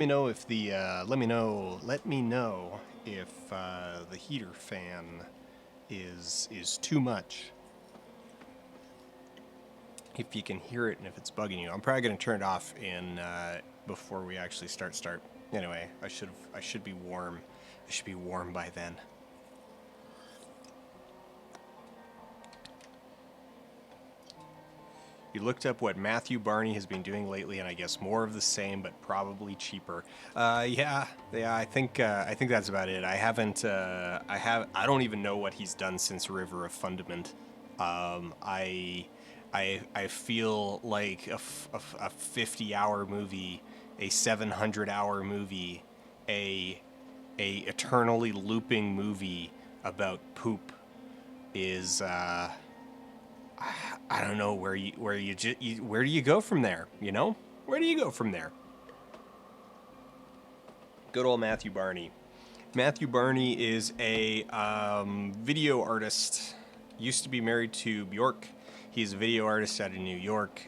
me know if the let me know if the heater fan is too much. If you can hear it and if it's bugging you, I'm probably gonna turn it off in before we actually start. Anyway, I should be warm. I should be warm by then. You looked up what Matthew Barney has been doing lately, and I guess more of the same, but probably cheaper. Yeah. I think that's about it. I haven't. I don't even know what he's done since River of Fundament. I feel like a 50-hour movie, a 700-hour movie, a eternally looping movie about poop is. I don't know where do you go from there? You know, where do you go from there? Good old Matthew Barney. Matthew Barney is a video artist. Used to be married to Bjork. He's a video artist out of New York.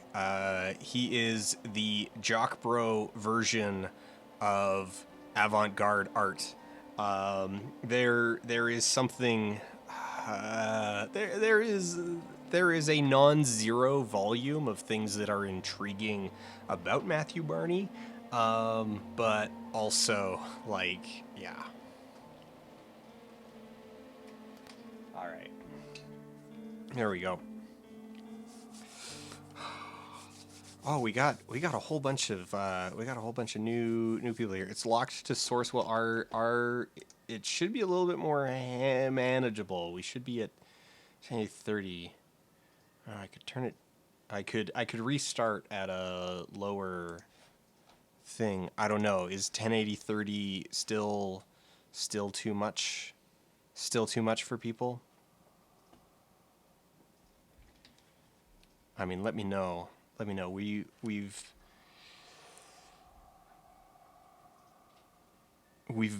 He is the jock bro version of avant-garde art. There is something. There is a non-zero volume of things that are intriguing about Matthew Barney, but also yeah. All right, there we go. Oh, we got a whole bunch of new people here. It's locked to source. Well, our it should be a little bit more manageable. We should be at 10:30. I could turn it. I could restart at a lower thing. I don't know. Is 1080/30 still too much? Still too much for people? I mean, let me know. Let me know. We've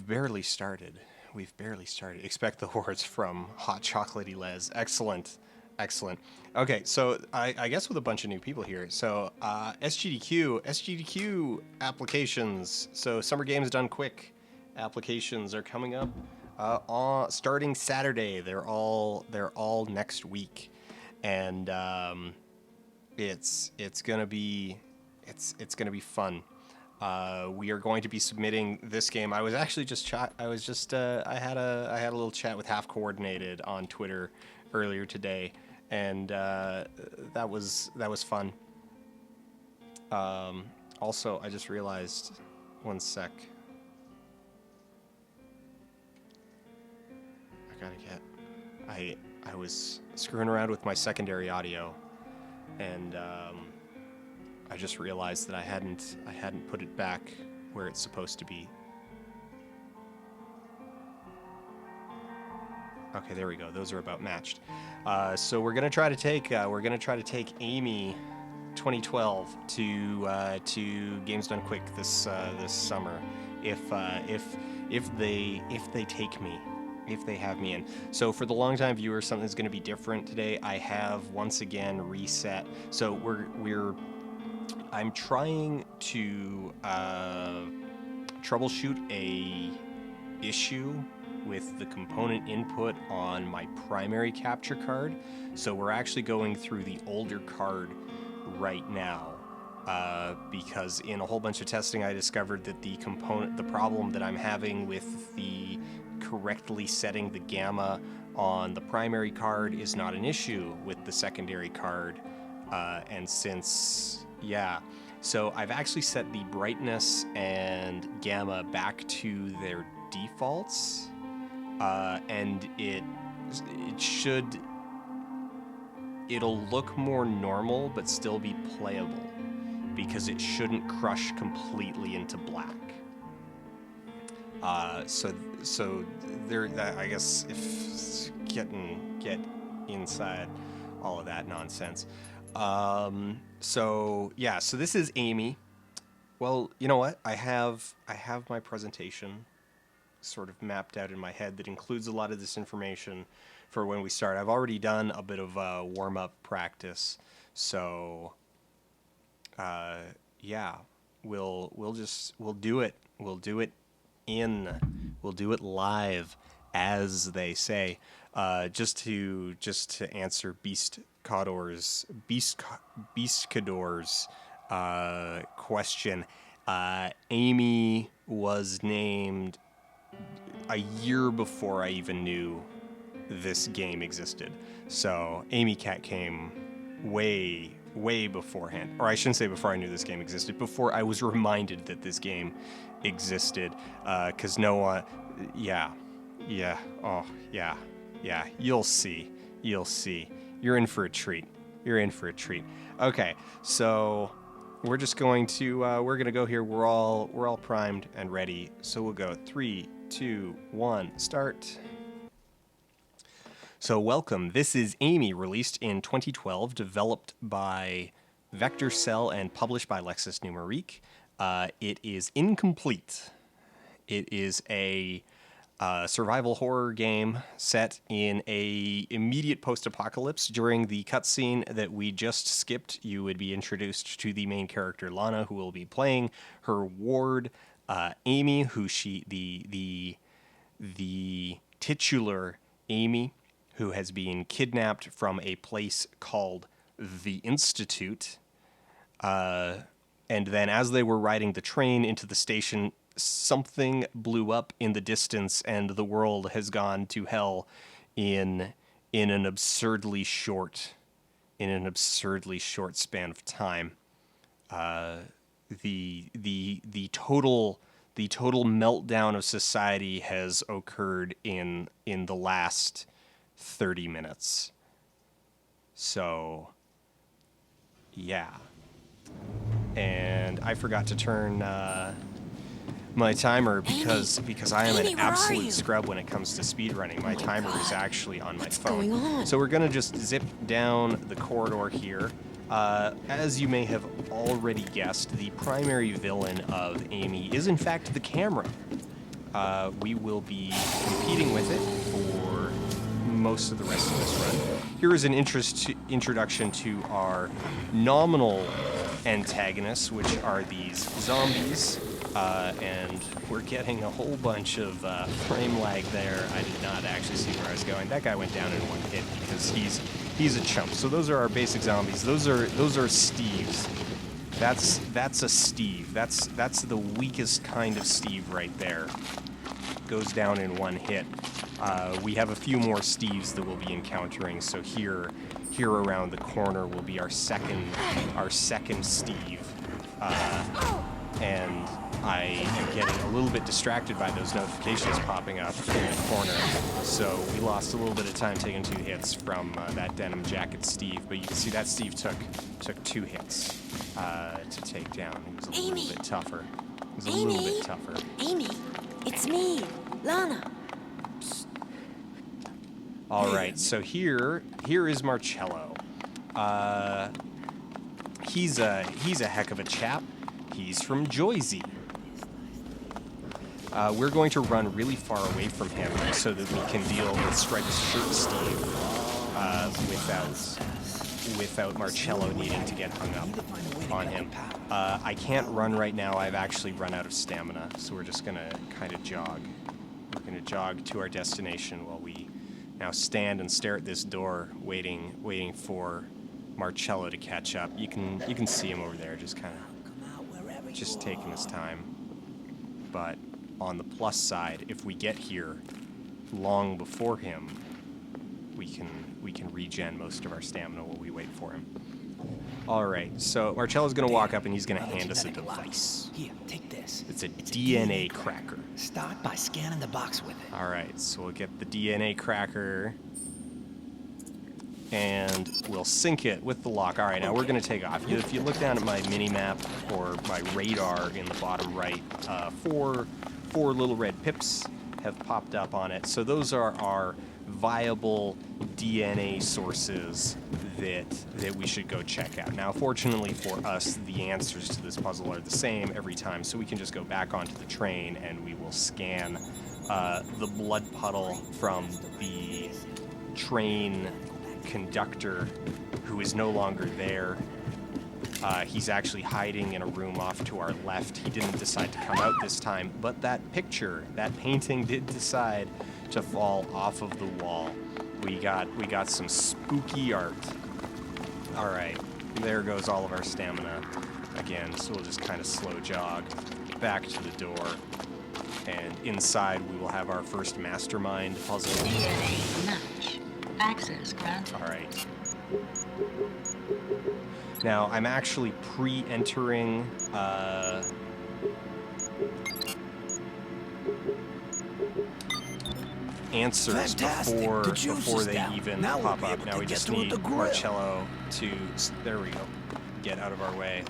barely started. We've barely started. Expect the hordes from Hot Chocolatey Les. Excellent. Excellent. Okay, so I guess with a bunch of new people here. So SGDQ applications. So Summer Games Done Quick applications are coming up on starting Saturday. They're all next week, and it's gonna be fun. We are going to be submitting this game. I was actually just I had a little chat with Half Coordinated on Twitter earlier today, and that was fun. Also, I just realized, one sec. I was screwing around with my secondary audio, and I just realized that I hadn't put it back where it's supposed to be. Okay, there we go. Those are about matched. So we're gonna try to take Amy 2012 to Games Done Quick this summer, if they take me. If they have me in. So for the longtime viewers, something's going to be different today. I have once again reset. So I'm trying to troubleshoot a issue with the component input on my primary capture card. So we're actually going through the older card right now. Because in a whole bunch of testing, I discovered that the problem that I'm having with the correctly setting the gamma on the primary card is not an issue with the secondary card. And so I've actually set the brightness and gamma back to their defaults, and it'll look more normal but still be playable, because it shouldn't crush completely into black. So there, I guess, if get inside all of that nonsense. So this is Amy. Well, you know what? I have my presentation sort of mapped out in my head that includes a lot of this information for when we start. I've already done a bit of warm-up practice, so we'll do it. We'll do it we'll do it live, as they say. Just to answer Beastkador's question. Amy was named a year before I even knew this game existed. So Amy Cat came way beforehand. Or I shouldn't say before I knew this game existed, before I was reminded that this game existed. Because no one... Yeah. Oh, yeah. You'll see. You're in for a treat. Okay, so we're just going to... we're going to go here. We're all primed and ready. So we'll go 3, 2, 1, start. So welcome. This is Amy, released in 2012, developed by Vector Cell and published by Lexus Numerique. It is incomplete. It is a survival horror game set in a immediate post-apocalypse. During the cutscene that we just skipped, you would be introduced to the main character, Lana, who will be playing her ward, Amy, who the titular Amy, who has been kidnapped from a place called the Institute. And then as they were riding the train into the station, something blew up in the distance and the world has gone to hell in an absurdly short span of time. The total meltdown of society has occurred in the last 30 minutes. So, yeah. And I forgot to turn my timer because I am an absolute scrub when it comes to speedrunning. My timer is actually on my phone. Going on? So we're going to just zip down the corridor here. As you may have already guessed, the primary villain of Amy is in fact the camera. We will be competing with it for most of the rest of this run. Here is an introduction to our nominal antagonists, which are these zombies, and we're getting a whole bunch of frame lag there. I did not actually see where I was going. That guy went down in one hit because he's a chump. So those are our basic zombies. Those are Steves. That's a Steve. That's the weakest kind of Steve right there. Goes down in one hit. We have a few more Steves that we'll be encountering. So here around the corner will be our second Steve, and I am getting a little bit distracted by those notifications popping up in the corner. So we lost a little bit of time taking 2 hits from that denim jacket Steve, but you can see that Steve took 2 hits to take down. He was a little bit tougher. Amy, it's me, Lana. All right, so here is Marcello. He's a heck of a chap. He's from Jersey. We're going to run really far away from him so that we can deal with Striped Shirt Steve without Marcello needing to get hung up on him. I can't run right now. I've actually run out of stamina, so we're just gonna kind of jog. We're gonna jog to our destination while we now stand and stare at this door, waiting for Marcello to catch up. You can see him over there, just kind of taking his time. But on the plus side, if we get here long before him, we can regen most of our stamina while we wait for him. All right, so Marcello's gonna walk up and he's gonna hand us a device. Here, take this. It's a DNA cracker. Start by scanning the box with it. All right, so we'll get the DNA cracker and we'll sync it with the lock. All right, now we're gonna take off. If you look down at my mini-map or my radar in the bottom right, four little red pips have popped up on it. So those are our viable DNA sources that we should go check out. Now, fortunately for us, the answers to this puzzle are the same every time, so we can just go back onto the train and we will scan the blood puddle from the train conductor, who is no longer there, He's actually hiding in a room off to our left. He didn't decide to come out this time, but that picture, that painting did decide to fall off of the wall. We got some spooky art. All right, there goes all of our stamina again, so we'll just kind of slow jog back to the door. And inside we will have our first mastermind puzzle. DNA match. Access granted. All right. Now, I'm actually pre-entering answers before they even pop up. Now we just need Marcello to, there we go, get out of our way.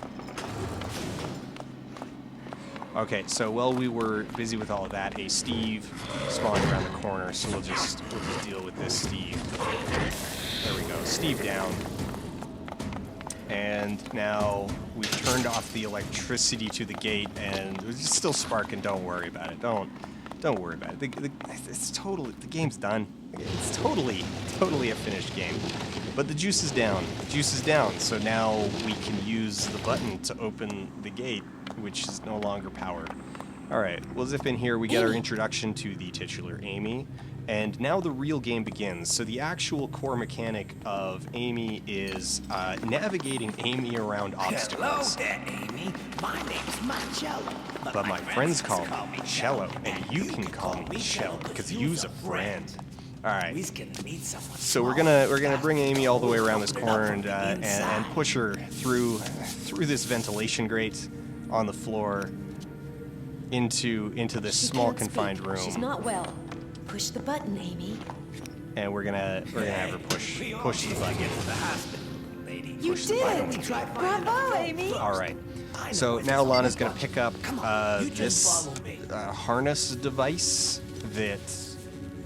Okay, so while we were busy with all of that, a Steve spawned around the corner, so we'll just deal with this Steve. There we go, Steve down. And now we've turned off the electricity to the gate, and it's still sparking. Don't worry about it. Don't worry about it. The game's done. It's totally a finished game. But the juice is down. The juice is down. So now we can use the button to open the gate, which is no longer powered. All right, we'll zip in here. We get our introduction to the titular Amy. And now the real game begins. So the actual core mechanic of Amy is navigating Amy around obstacles. Hello there, Amy. My name's Marcello. But my friends call me Cello, and you can call me Cello because you's a friend. All right. So we're gonna bring Amy all the way around this corner and push her through this ventilation grate on the floor into this small confined room. She's not well. Push the button, Amy. And we're gonna have her push the button. You did! Bravo, Amy! All right. So now Lana's gonna pick up this harness device that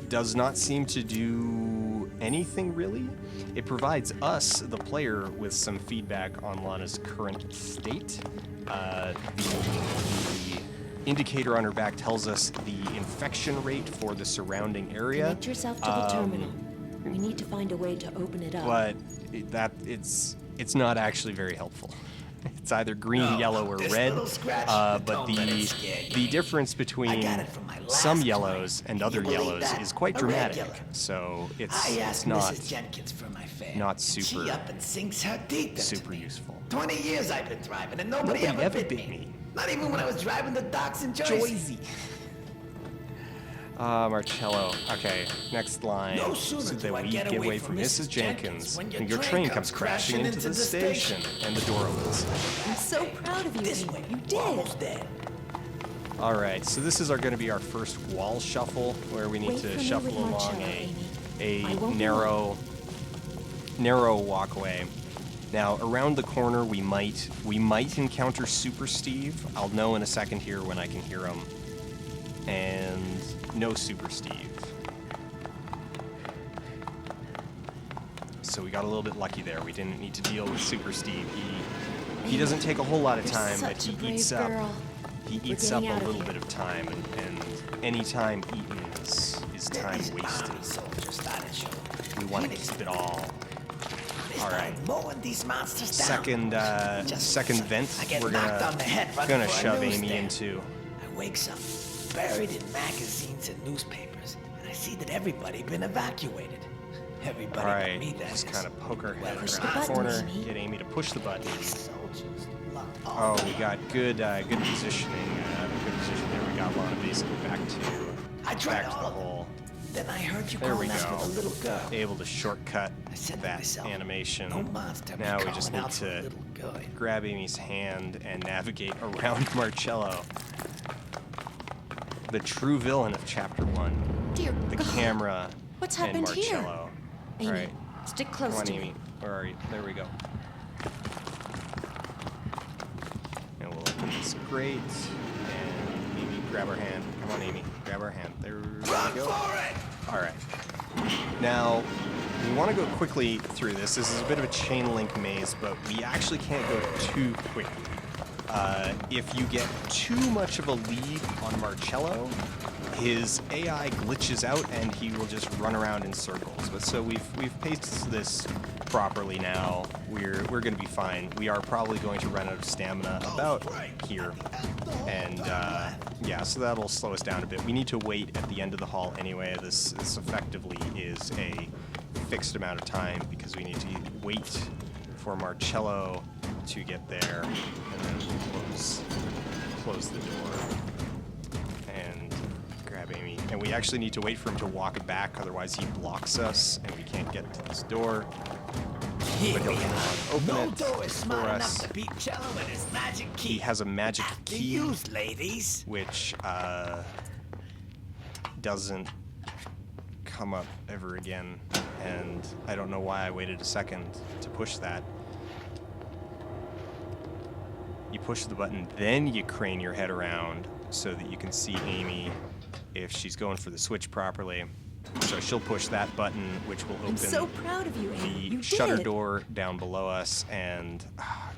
does not seem to do anything really. It provides us, the player, with some feedback on Lana's current state. The indicator on her back tells us the infection rate for the surrounding area. Connect yourself to the terminal. We need to find a way to open it up. But it's not actually very helpful. It's either green, yellow, or red. But the difference between some yellows and other yellows is quite dramatic. So it's not super useful. 20 years I've been driving and nobody ever bit me. Not even when I was driving the docks in Jersey. Marcello. Okay, next line. So that we get away from Mrs. Jenkins when your train comes crashing into the station. And the door opens. I'm so proud of you, Amy. You did. Alright, so this is going to be our first wall shuffle, where we need to shuffle along a narrow walkway. Now, around the corner, we might encounter Super Steve. I'll know in a second here when I can hear him. And no Super Steve. So we got a little bit lucky there. We didn't need to deal with Super Steve. He doesn't take a whole lot of time, but he eats up a little bit of time, and any time eaten is time wasted. We want to keep it all. All right. Second vent. We're gonna shove Amy into. I wakes up, buried in magazines and newspapers, and I see that everybody been evacuated. Everybody all right. but me, that Just is. kind of poke her head Push around the the corner. button, Amy. Get Amy to push the button. Soldiers locked Oh, we got good positioning. Good position there. We got Lana basically back to the hole. Then I heard you There we calling out go. for the little girl. Able to shortcut I said to that myself, animation. no monster be Now we calling just need out for a to little girl. grab Amy's hand and navigate around Marcello. The true villain of Chapter 1. Dear The God. camera What's and happened here? Marcello. Amy, All right. stick close Come on, to Amy. me. Where are you? There we go. And we'll open this grate and maybe grab her hand. Come on, Amy. Grab her hand. There we go. All right. Now, we want to go quickly through this. This is a bit of a chain link maze, but we actually can't go too quickly. if you get too much of a lead on Marcello, his AI glitches out and he will just run around in circles. But so we've paced this properly now. We're going to be fine. We are probably going to run out of stamina about here, and yeah, so that'll slow us down a bit. We need to wait at the end of the hall anyway. This effectively is a fixed amount of time because we need to wait for Marcello to get there, and then close the door and grab Amy. And we actually need to wait for him to walk back, otherwise he blocks us and we can't get to this door. Here But he'll we come are. on, open No it door is smart for enough us. to beat Cello with his magic key. He has a magic After key, used, ladies. which doesn't come up ever again, and I don't know why I waited a second to push that. You push the button, then you crane your head around so that you can see Amy if she's going for the switch properly. So she'll push that button, which will open I'm so proud of you, Amy. the You shutter did. door down below us, and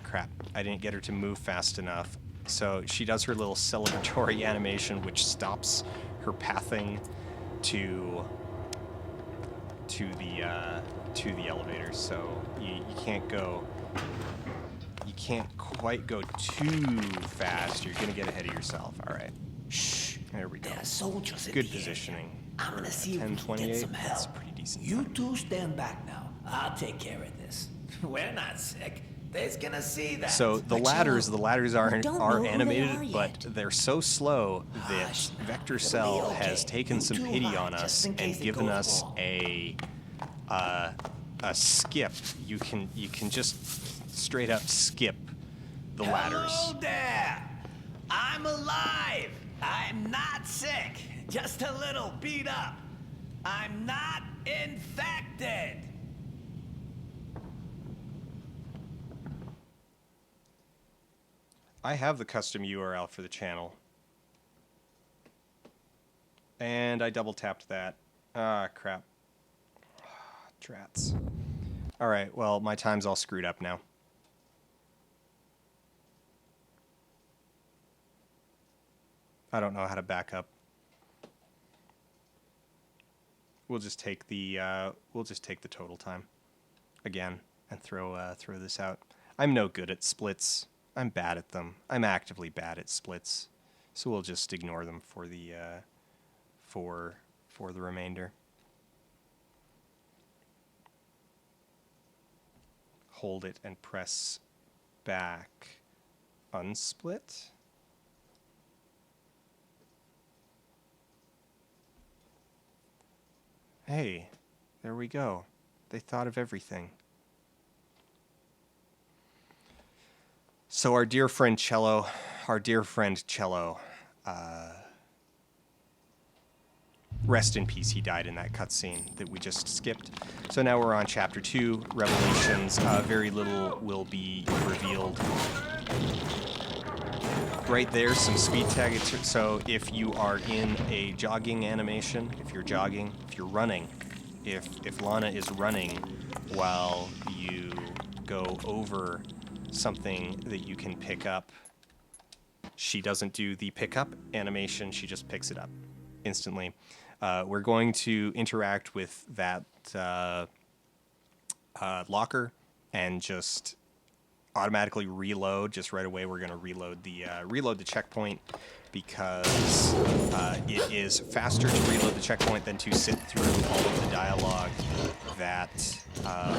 crap, I didn't get her to move fast enough. So she does her little celebratory animation, which stops her pathing to the elevator. So you can't go. You can't quite go too fast. You're gonna get ahead of yourself. All right. Shh. There we go. There are soldiers in Good the area. positioning. I'm gonna see if we can get 10:28. some help. That's pretty decent. You two stand back now. I'll take care of this. We're not sick. They's gonna see that. So the Marcello, ladders we aren't don't know are who they animated, are but yet. they're so slow that Hush now. Vector It'll be Cell okay. has taken You some two pity hide on just us in and case it given goes us wrong. a skip. You can just straight up skip the ladders. Hello there. I'm alive. I'm not sick. Just a little beat up. I'm not infected. I have the custom URL for the channel. And I double tapped that. Ah, crap. Drats. Alright, well, my time's all screwed up now. I don't know how to back up. We'll just take the total time again and throw this out. I'm no good at splits. I'm bad at them. I'm actively bad at splits. So we'll just ignore them for the for the remainder. Hold it and press back. Unsplit. Hey, there we go. They thought of everything. So our dear friend Cello, rest in peace, he died in that cutscene that we just skipped. So now we're on Chapter 2, Revelations. Very little will be revealed. Right there, some speed tag. So if you are in a jogging animation, if you're jogging, if you're running, if Lana is running while you go over something that you can pick up, she doesn't do the pickup animation, she just picks it up instantly. We're going to interact with that locker and just automatically reload. Just right away, we're going to reload the checkpoint because it is faster to reload the checkpoint than to sit through all of the dialogue that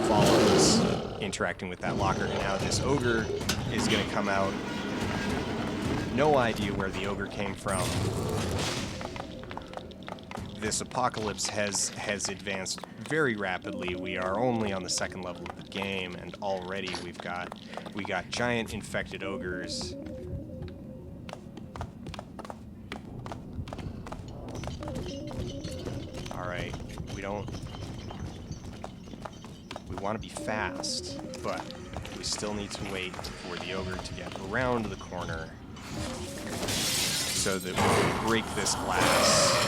follows interacting with that locker. And now this ogre is going to come out. No idea where the ogre came from. This apocalypse has advanced very rapidly. We are only on the second level of the game, and already we got giant infected ogres. All right, we want to be fast, but we still need to wait for the ogre to get around the corner so that we can break this glass.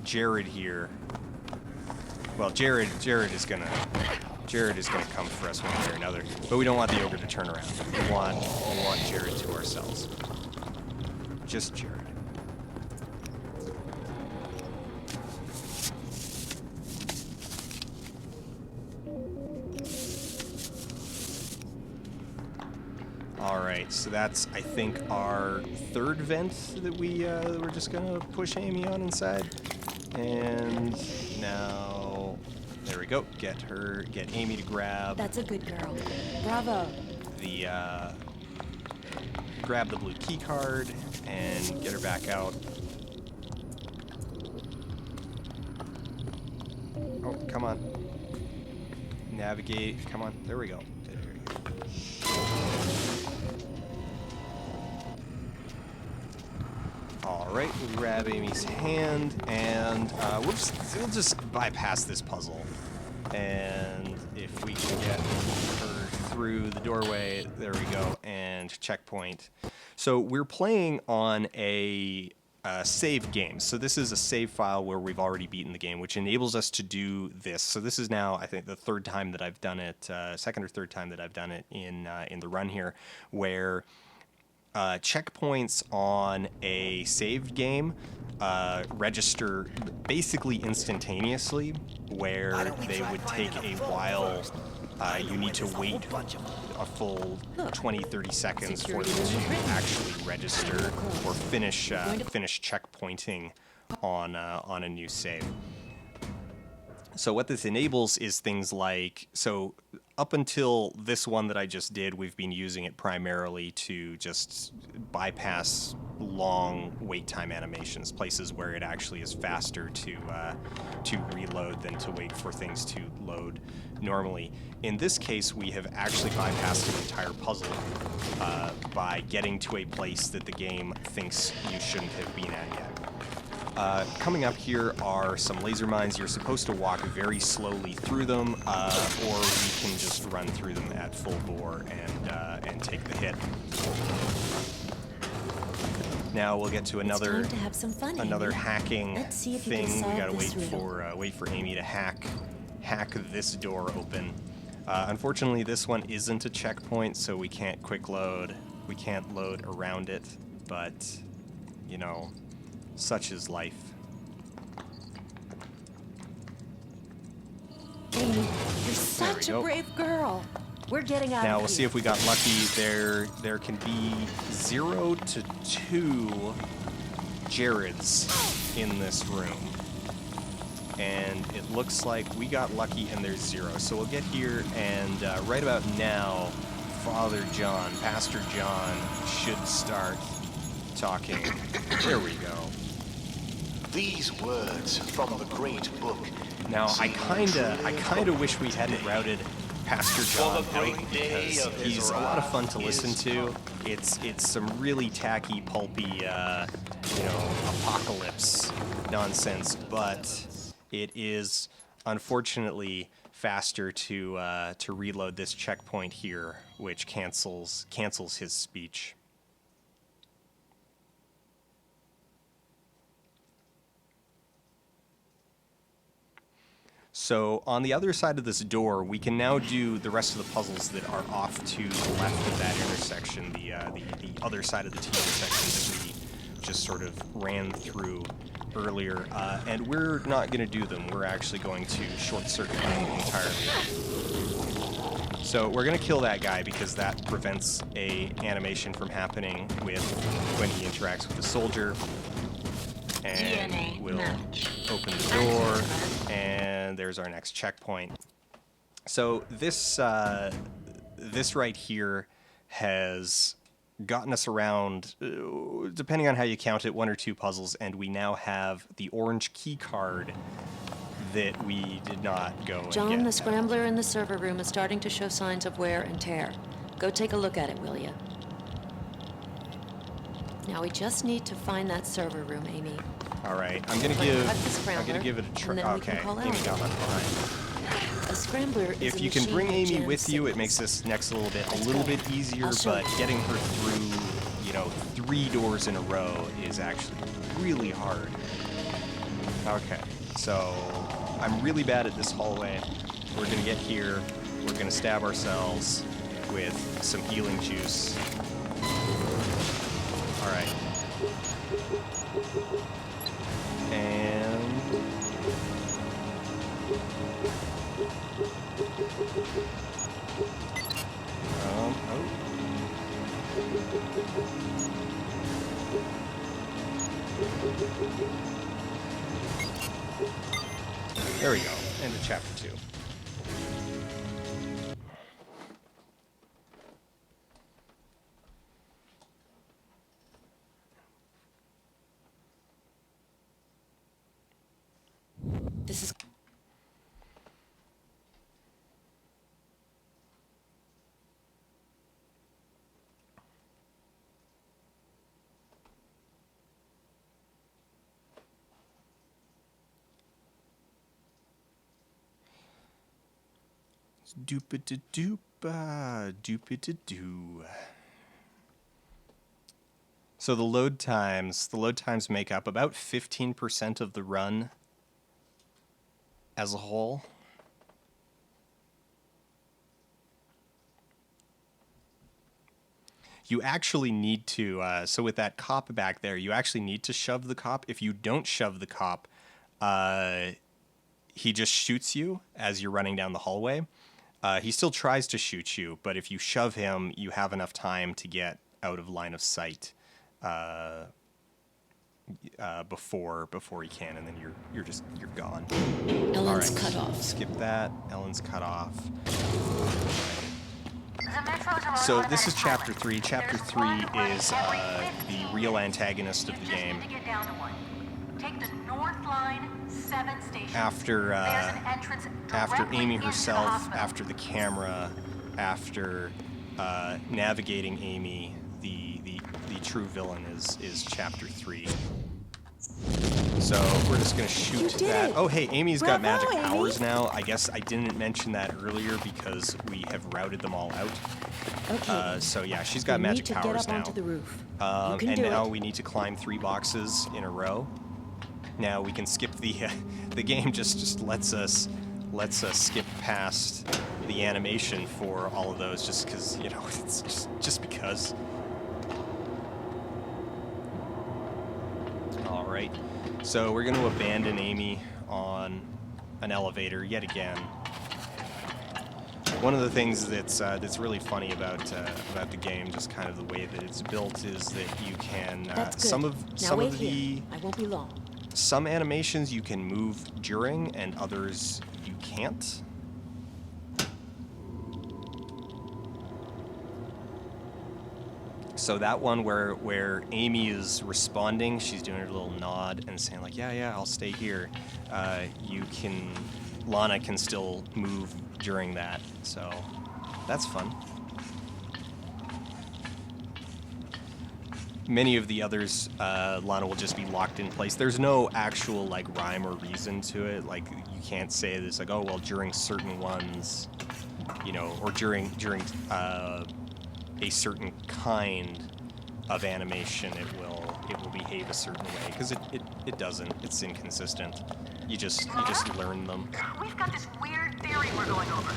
Jared here. Well, Jared is gonna Jared is going to come for us one way or another, but we don't want the ogre to turn around. We want Jared to ourselves. Just Jared. Alright, so that's, I think, our third vent that we're just gonna push Amy on inside. And now, there we go. Get Amy to grab That's a good girl. Bravo. grab the blue key card and get her back out. Oh, come on. Navigate, come on, there we go. Alright, we'll grab Amy's hand, and we'll just bypass this puzzle. And if we can get her through the doorway, there we go, and checkpoint. So we're playing on a save game. So this is a save file where we've already beaten the game, which enables us to do this. So this is now, I think, the third time that I've done it, second or third time that I've done it in the run here, where checkpoints on a saved game register basically instantaneously, where they would take a while. You need to wait a full 20-30 seconds for them to actually register or finish checkpointing on a new save. So what this enables is things like, so up until this one that I just did, we've been using it primarily to just bypass long wait time animations, places where it actually is faster to reload than to wait for things to load normally. In this case, we have actually bypassed an entire puzzle by getting to a place that the game thinks you shouldn't have been at yet. Coming up here are some laser mines. You're supposed to walk very slowly through them, or we can just run through them at full bore and take the hit. Now we'll get to another It's time to have some fun, another Amy. hacking Let's see if you can thing. We solve gotta this wait for Amy to hack this door open. Unfortunately, this one isn't a checkpoint, so we can't quick load. We can't load around it, but you know, such is life. Amy, you're such a go. brave girl. We're getting out Now of we'll here. see if we got lucky. There can be 0 to 2 Jareds in this room. And it looks like we got lucky and there's 0. So we'll get here, and right about now, Father John, Pastor John, should start talking. There we go. These words from the great book. Now I kinda wish we hadn't routed Pastor John out, because he's a lot of fun to listen to. It's some really tacky, pulpy, apocalypse nonsense, but it is unfortunately faster to reload this checkpoint here, which cancels his speech. So on the other side of this door, we can now do the rest of the puzzles that are off to the left of that intersection, the other side of the T intersection that we just sort of ran through earlier. And we're not going to do them. We're actually going to short-circuit them entirely. So we're going to kill that guy because that prevents a animation from happening when he interacts with the soldier. And DNA we'll match. open the door, and there's our next checkpoint. So this right here has gotten us around, depending on how you count it, 1 or 2 puzzles, and we now have the orange key card that we did not go and John, get. the scrambler in the server room is starting to show signs of wear and tear. Go take a look at it, will you? Now we just need to find that server room, Amy. All right, I'm gonna Cut the give it a try. scrambler, and then we can Okay, call Amy out. got left behind. A scrambler is If a you can machine bring that Amy jams with you, it signals. makes this next a little Let's bit go. easier. I'll show But you. getting her through, 3 doors in a row is actually really hard. Okay, so I'm really bad at this hallway. We're gonna get here. we're gonna stab ourselves with some healing juice. All right. And oh. There we go. End of chapter 2. This is... Doop-a-da-doop-a, doop-a-da-doo. So the load times make up about 15% of the run as a whole. You actually need to, so with that cop back there, you actually need to shove the cop. If you don't shove the cop, he just shoots you as you're running down the hallway. He still tries to shoot you, but if you shove him, you have enough time to get out of line of sight before he can, and then you're gone. Ellen's All right. cut off. Skip that. Ellen's cut off. So this is chapter 3. Chapter 3 is the real antagonist of the game. After Amy herself, after the camera, after navigating Amy, the true villain is chapter 3. So we're just gonna shoot that. Oh hey, Amy's got magic powers now. I guess I didn't mention that earlier because we have routed them all out. Okay. So yeah, she's got magic powers now. Need to get up now. onto the roof. And now we need to climb 3 boxes in a row. Now we can skip the game just lets us skip past the animation for all of those just because, you know, it's just because. All right, so we're going to abandon Amy on an elevator yet again. One of the things that's really funny about the game, just kind of the way that it's built, is that you can some of the I won't be long. Some animations you can move during, and others you can't. So that one where Amy is responding, she's doing her little nod and saying like, yeah, I'll stay here. Lana can still move during that, so that's fun. Many of the others, Lana will just be locked in place. There's no actual like rhyme or reason to it. Like you can't say this like, oh well, during certain ones, you know, or during a certain kind of animation, it will behave a certain way, because it doesn't. It's inconsistent. You just learn them. We've got this weird theory we're going over.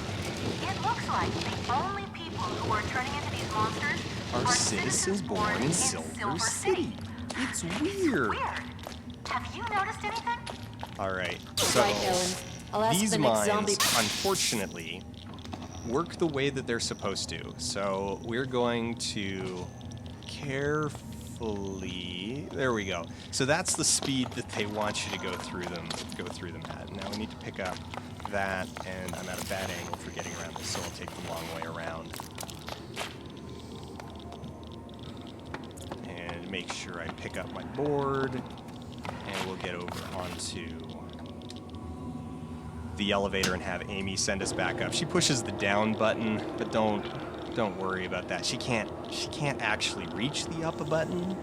It looks like the only people who are turning into these monsters are citizens born in Silver City. It's weird. Have you noticed anything? All right. So Right, Ellen. I'll ask these the next mines, zombie. unfortunately, work the way that they're supposed to. So we're going to carefully. There we go. So that's the speed that they want you to go through them at. Now we need to pick up that, and I'm at a bad angle for getting around this, so I'll take the long way around. And make sure I pick up my board, and we'll get over onto the elevator and have Amy send us back up. She pushes the down button, but don't worry about that. She can't actually reach the up button.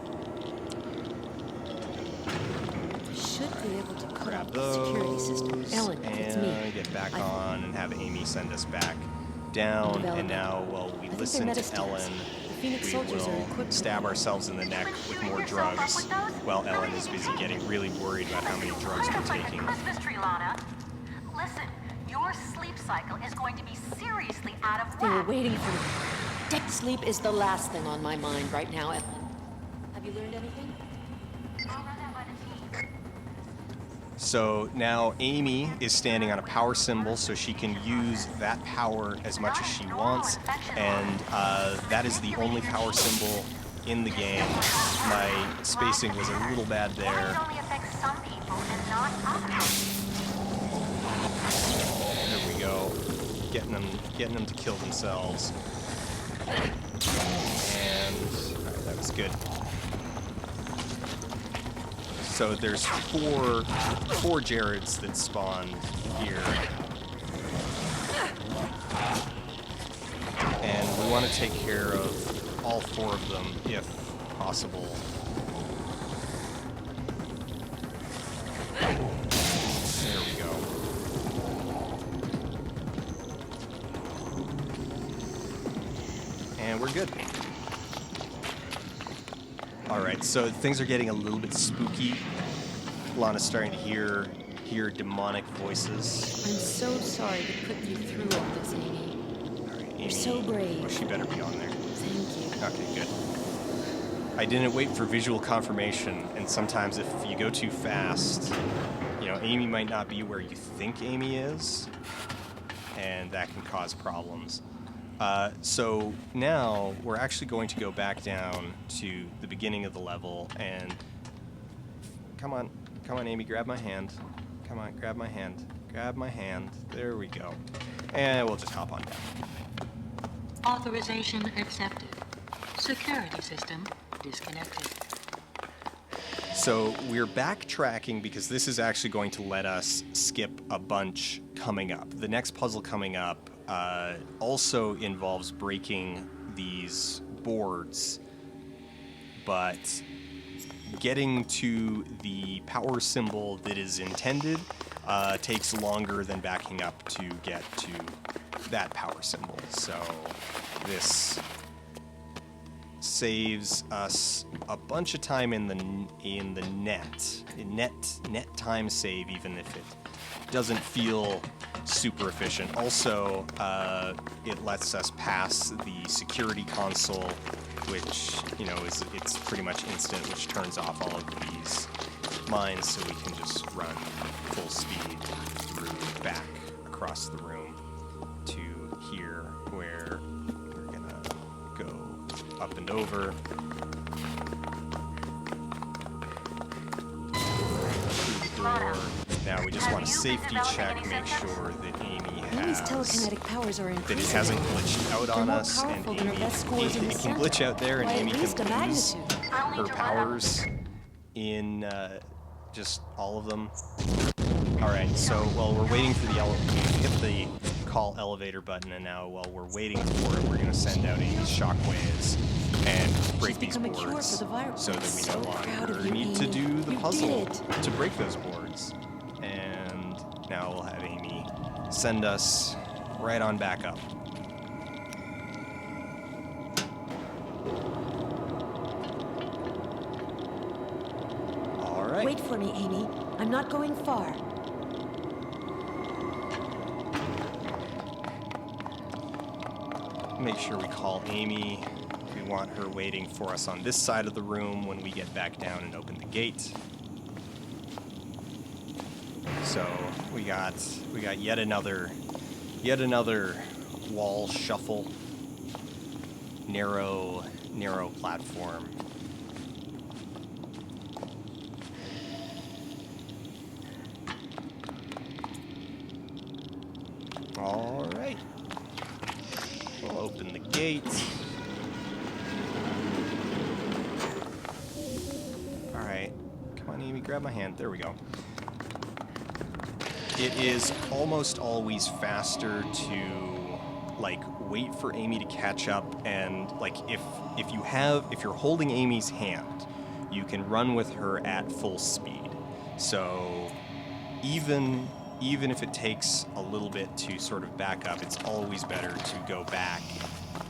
Should be able to cut Grab off the security those, system. Ellen, it's me. and get back I- on and have Amy send us back down. Development. And now, while we I think listen they're to metastats. Ellen, The Phoenix we soldiers are will equipped with stab them. ourselves in the neck with more drugs, while Ellen is busy getting really worried about how many drugs Kind we're of like taking. a Christmas tree, Lana. Listen, Your sleep cycle is going to be seriously out of They were whack. waiting for me. Deck sleep is the last thing on my mind right now, Evelyn. Have you learned anything? I'll run that by the team. So now Amy is standing on a power symbol, so she can use that power as much as she wants, and that is the only power symbol in the game. My spacing was a little bad Why there. it only affects some people and not others? There we go. Getting them to kill themselves. And alright, that was good. So there's four Jareds that spawned here. And we want to take care of all four of them if possible. There we go. And we're good. Alright, so things are getting a little bit spooky. Lana's starting to hear demonic voices. I'm so sorry to put you through all this, Amy. Alright, Amy. You're so brave. Oh, she better be on there. Thank you. Okay, good. I didn't wait for visual confirmation, and sometimes if you go too fast, you know, Amy might not be where you think Amy is, and that can cause problems. So now we're actually going to go back down to the beginning of the level, and come on, Amy, grab my hand. Come on, grab my hand. Grab my hand. There we go. And we'll just hop on down. Authorization accepted. Security system disconnected. So we're backtracking because this is actually going to let us skip a bunch coming up. The next puzzle coming up also involves breaking these boards, but getting to the power symbol that is intended takes longer than backing up to get to that power symbol. So this saves us a bunch of time in the net time save, even if it doesn't feel super efficient. Also, it lets us pass the security console, which, you know, it's pretty much instant, which turns off all of these mines, so we can just run full speed through back across the room to here, where we're gonna go up and over. Through the door. Now we just want to safety check, make sure that Amy Amy's has telekinetic powers are that increasing. it hasn't glitched out They're on more us, and powerful than her Amy best scores in the it can center. glitch out there, and By Amy at least can a lose magnitude. I'll need her to run up. powers in just all of them. All right, so while we're waiting for the hit the call elevator button, and now while we're waiting for it, we're going to send out Amy's shockwaves and break She's these become a cure boards for the virus. so that we So no proud of longer you, need to Amy. do the You puzzle did it. to break those boards. And now we'll have Amy send us right on back up. All right. Wait for me, Amy. I'm not going far. Make sure we call Amy. We want her waiting for us on this side of the room when we get back down and open the gate. So we got yet another wall shuffle. Narrow platform. All right. We'll open the gate. All right. Come on, Amy, grab my hand. There we go. It is almost always faster to like wait for Amy to catch up, and like if you're holding Amy's hand, you can run with her at full speed. So even if it takes a little bit to sort of back up, it's always better to go back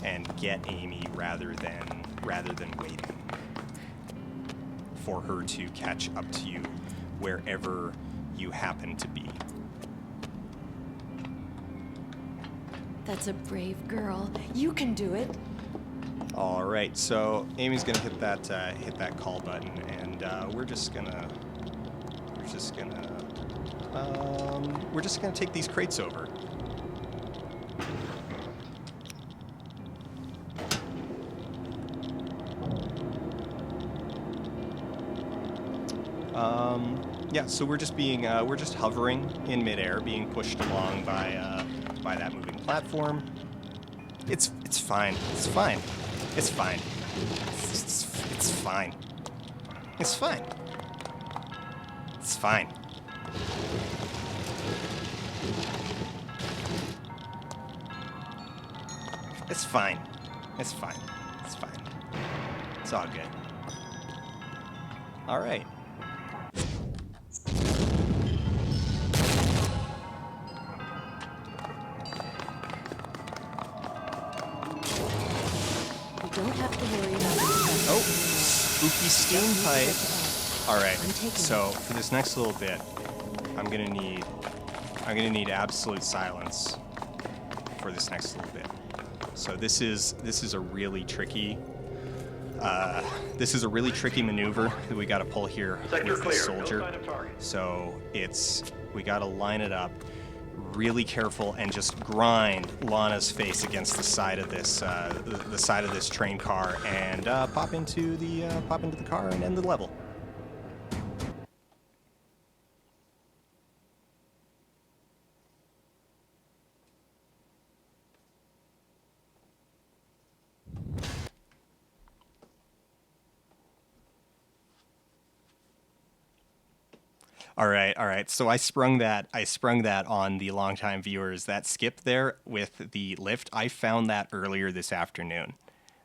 and get Amy rather than waiting for her to catch up to you wherever you happen to be. That's a brave girl. You can do it. All right, so Amy's gonna hit that call button, and we're just gonna take these crates over. Yeah, so we're just hovering in midair, being pushed along by that moving platform. It's fine. It's fine. It's fine. It's fine. It's fine. It's fine. It's fine. It's fine. It's fine. It's all good. All right. You don't have to worry about it. Oh, spooky steam pipe. All right. So for this next little bit, I'm gonna need absolute silence for this next little bit. So this is a really tricky maneuver that we got to pull here with the soldier. So we got to line it up really careful and just grind Lana's face against the side of this train car and pop into the car and end the level. All right. So I sprung that on the longtime viewers. That skip there with the lift, I found that earlier this afternoon.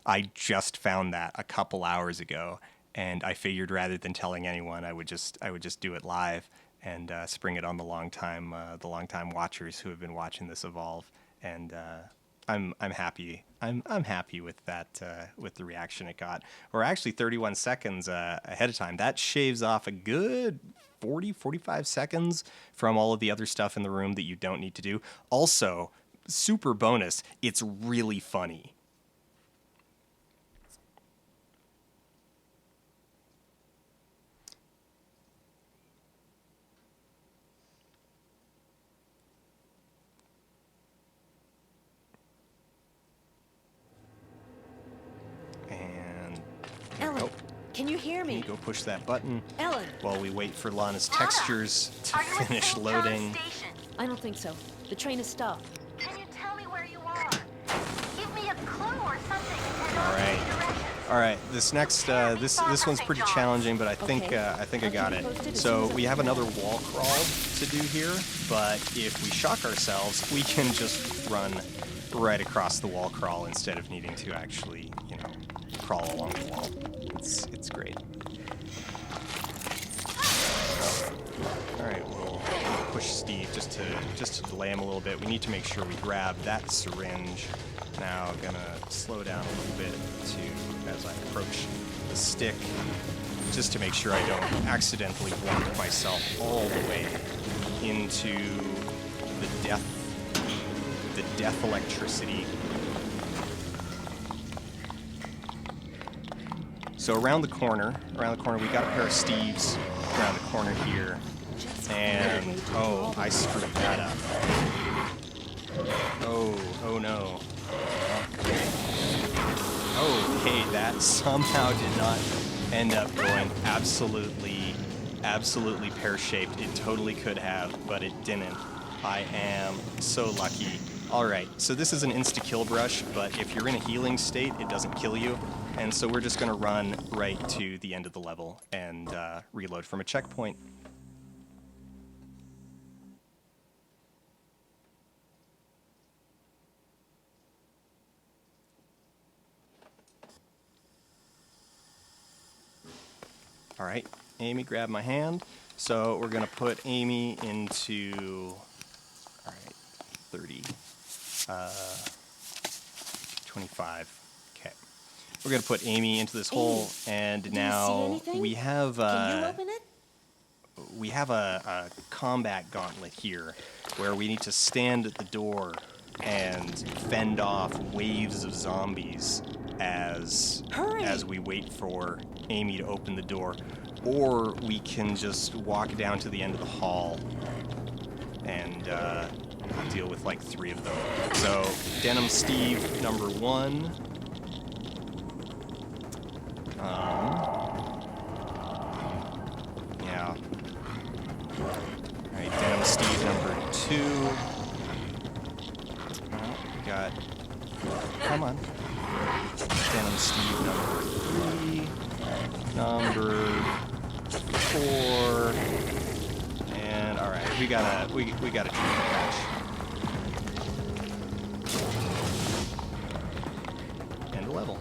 I just found that a couple hours ago, and I figured rather than telling anyone, I would just do it live and spring it on the longtime watchers who have been watching this evolve. And I'm happy. I'm happy with that with the reaction it got. Or actually 31 seconds ahead of time. That shaves off a good 45 seconds from all of the other stuff in the room that you don't need to do. Also, super bonus, it's really funny. Ellen, can you hear me? Go push that button. Ellen! While we wait for Lana's textures to finish loading. I don't think so. The train is stopped. Can you tell me where you are? Give me a clue or something. All right. This next this one's pretty challenging, but I think I got it. So we have another wall crawl to do here, but if we shock ourselves, we can just run right across the wall crawl instead of needing to actually, crawl along the wall. It's great. All right, we'll push Steve just to delay him a little bit. We need to make sure we grab that syringe. Now I'm gonna slow down a little bit as I approach the stick, just to make sure I don't accidentally block myself all the way into the death electricity. So around the corner, we got a pair of Steves around the corner here. And, oh, I screwed that up. Oh no. Okay, that somehow did not end up going absolutely pear-shaped. It totally could have, but it didn't. I am so lucky. All right, so this is an insta-kill brush, but if you're in a healing state, it doesn't kill you. And so we're just gonna run right to the end of the level and reload from a checkpoint. All right, Amy, grab my hand. So we're gonna put Amy into, all right, 30, 25. Okay, we're gonna put Amy into this hole, and now we have Can you open it? we have a combat gauntlet here, where we need to stand at the door and fend off waves of zombies as we wait for Amy to open the door, or we can just walk down to the end of the hall and deal with like 3 of them. So Denim Steve number 1. Yeah. Alright, Denim Steve number 2. We got... Come on. Denim Steve number 3. Number 4. And alright, we gotta treat the catch. End of level.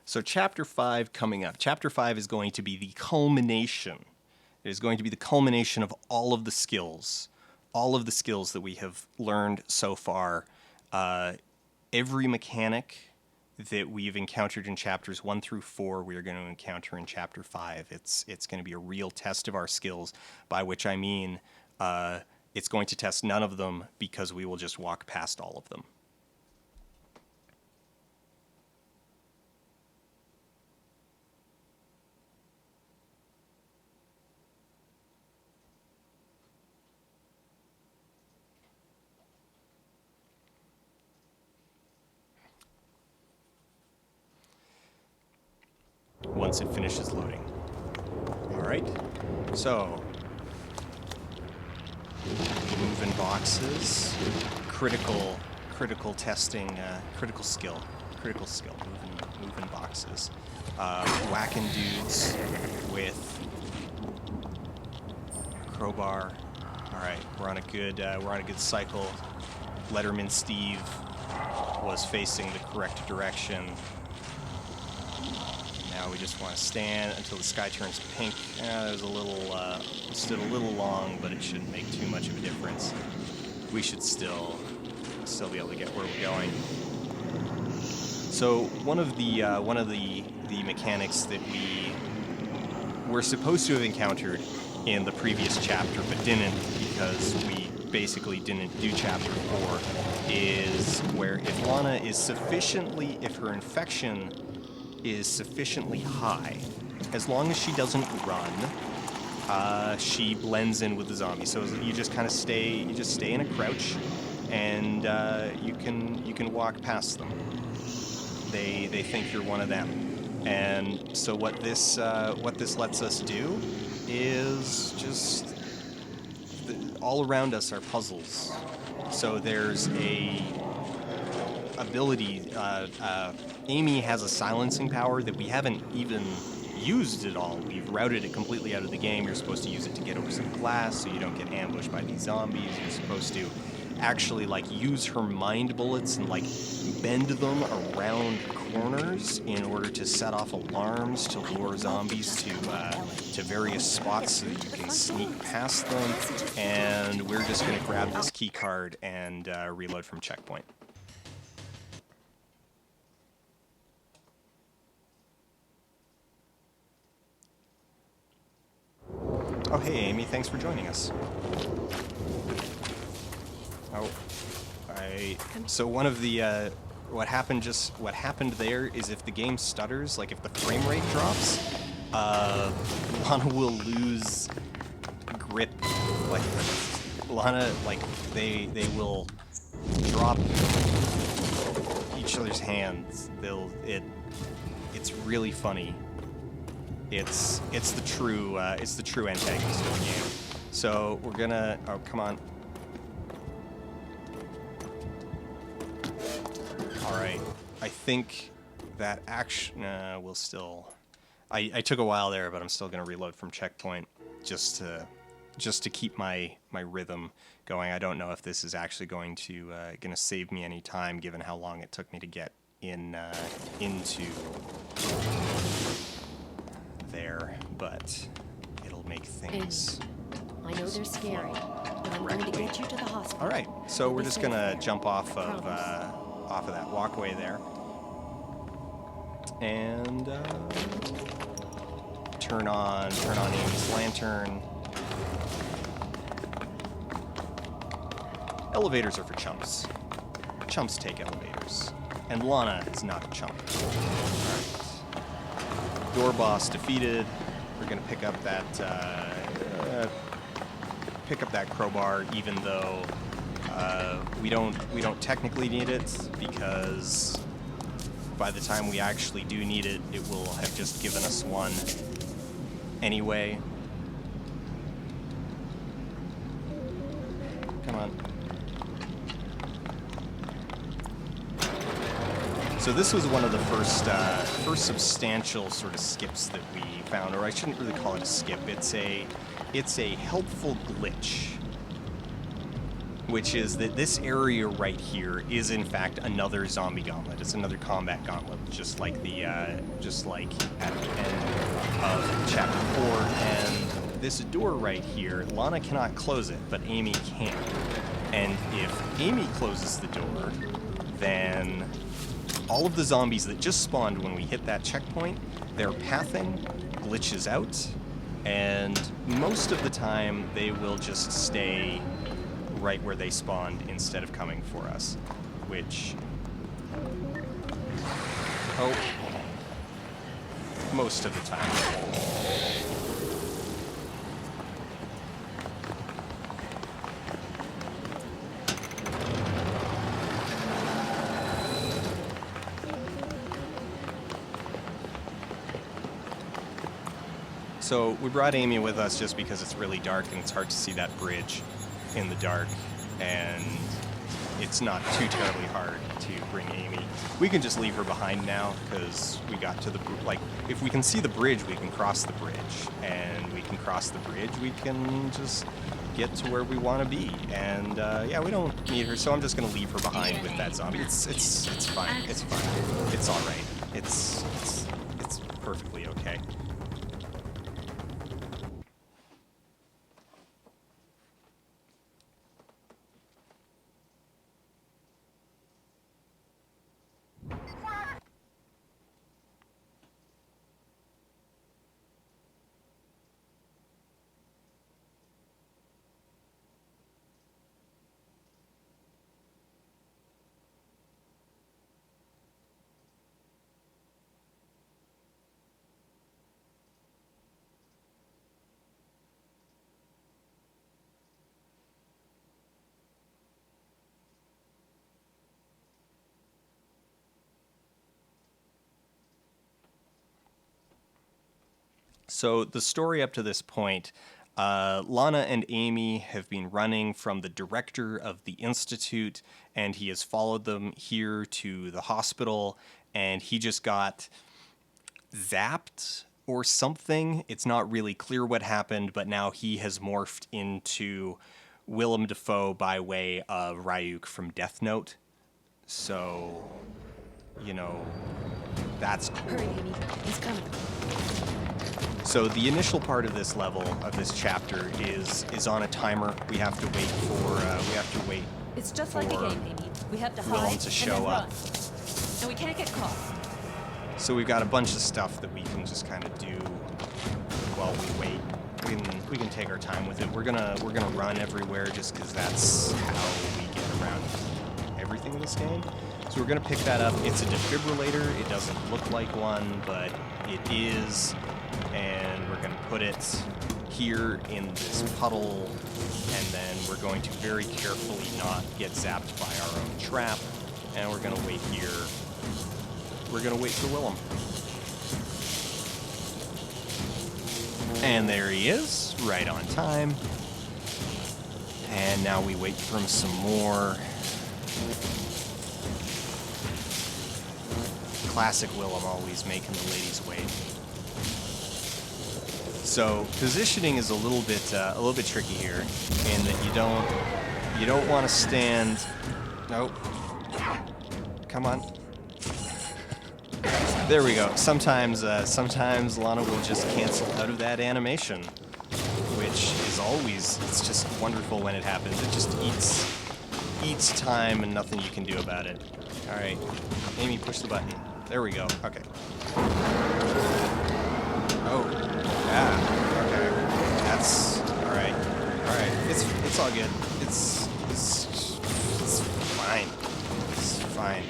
So Chapter 5 coming up. Chapter 5 is going to be the culmination. It is going to be the culmination of all of the skills that we have learned so far. Every mechanic that we've encountered in Chapters 1 through 4, we are going to encounter in Chapter 5. It's going to be a real test of our skills, by which I mean it's going to test none of them because we will just walk past all of them. Once it finishes loading. Alright, so moving boxes, critical testing, critical skill, moving boxes, whacking dudes with crowbar. Alright, we're on a good cycle. Letterman Steve was facing the correct direction. Now we just want to stand until the sky turns pink. That was a little, stood a little long, but it shouldn't make too much of a difference. We should still be able to get where we're going. So one of the mechanics that we were supposed to have encountered in the previous chapter, but didn't because we basically didn't do chapter 4, is where if Lana is sufficiently, if her infection is sufficiently high, as long as she doesn't run, she blends in with the zombie. So you just kind of stay in a crouch, and you can walk past them. They think you're one of them, and so what this lets us do is just all around us are puzzles. So there's a ability. Amy has a silencing power that we haven't even used at all. We've routed it completely out of the game. You're supposed to use it to get over some glass so you don't get ambushed by these zombies. You're supposed to actually like use her mind bullets and like bend them around corners in order to set off alarms to lure zombies to various spots so that you can sneak past them. And we're just going to grab this key card and reload from checkpoint. Oh, hey, Amy, thanks for joining us. Oh, so one of the, what happened there is if the game stutters, like if the frame rate drops, Lana will lose grip. Like, Lana, like, they will drop each other's hands. It's really funny. It's the true antagonist of the game. So we're gonna, oh, come on. Alright, I think that action, will still, I took a while there, but I'm still gonna reload from checkpoint just to keep my rhythm going. I don't know if this is actually going to save me any time given how long it took me to get into there, but it'll make things. I know they're scary, but I'm going to get you to the hospital. All right, so You'll we're be just safe gonna there. jump off of Promise. that walkway there, and turn on Amy's lantern. Elevators are for chumps. Chumps take elevators, and Lana is not a chump. All right. Door boss defeated. We're gonna pick up that crowbar, even though we don't technically need it, because by the time we actually do need it, it will have just given us one anyway. Come on. So this was one of the first substantial sort of skips that we found, or I shouldn't really call it a skip. It's a helpful glitch, which is that this area right here is in fact another zombie gauntlet. It's another combat gauntlet, just like at the end of chapter 4. And this door right here, Lana cannot close it, but Amy can. And if Amy closes the door, then all of the zombies that just spawned when we hit that checkpoint, their pathing glitches out, and most of the time they will just stay right where they spawned instead of coming for us, which... Oh. Most of the time. So we brought Amy with us just because it's really dark and it's hard to see that bridge in the dark, and it's not too terribly hard to bring Amy. We can just leave her behind now because we got to the, like, if we can see the bridge, we can cross the bridge, and we can cross the bridge, we can just get to where we want to be. And yeah, we don't need her, so I'm just gonna leave her behind with that zombie. It's fine. It's fine. It's all right. It's perfectly okay. So the story up to this point, Lana and Amy have been running from the director of the Institute, and he has followed them here to the hospital, and he just got zapped or something. It's not really clear what happened, but now he has morphed into Willem Dafoe by way of Ryuk from Death Note. So, you know, that's cool. Hurry, Amy. He's coming. So the initial part of this level, of this chapter, is on a timer. We have to wait It's just like a game, Amy. We have to Willem hide to and show then up. run. And we can't get caught. So we've got a bunch of stuff that we can just kind of do while we wait. We can take our time with it. We're gonna run everywhere just because that's how we get around everything in this game. So we're gonna pick that up. It's a defibrillator. It doesn't look like one, but it is. And we're gonna put it here in this puddle, and then we're going to very carefully not get zapped by our own trap. And we're gonna wait here. We're gonna wait for Willem. And there he is, right on time. And now we wait for him some more. Classic Willem, always making the ladies wait. So positioning is a little bit tricky here, in that you don't want to stand. Nope. Come on. There we go. Sometimes Lana will just cancel out of that animation, which is always, it's just wonderful when it happens. It just eats time and nothing you can do about it. All right, Amy, push the button. There we go. Okay. Oh, yeah. Okay. That's all right. All right. It's all good. It's fine. It's fine.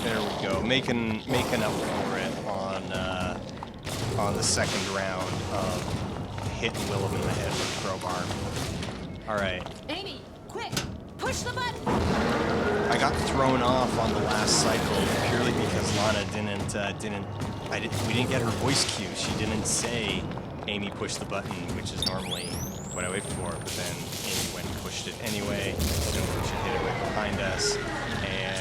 There we go. Making up for it on the second round of hitting Willem in the head with a crowbar. All right. Amy, quick! Push the button! I got thrown off on the last cycle purely because Lana we didn't get her voice cue. She didn't say, Amy, push the button, which is normally what I wait for. But then Amy went and pushed it anyway. Then we should hit it right behind us. And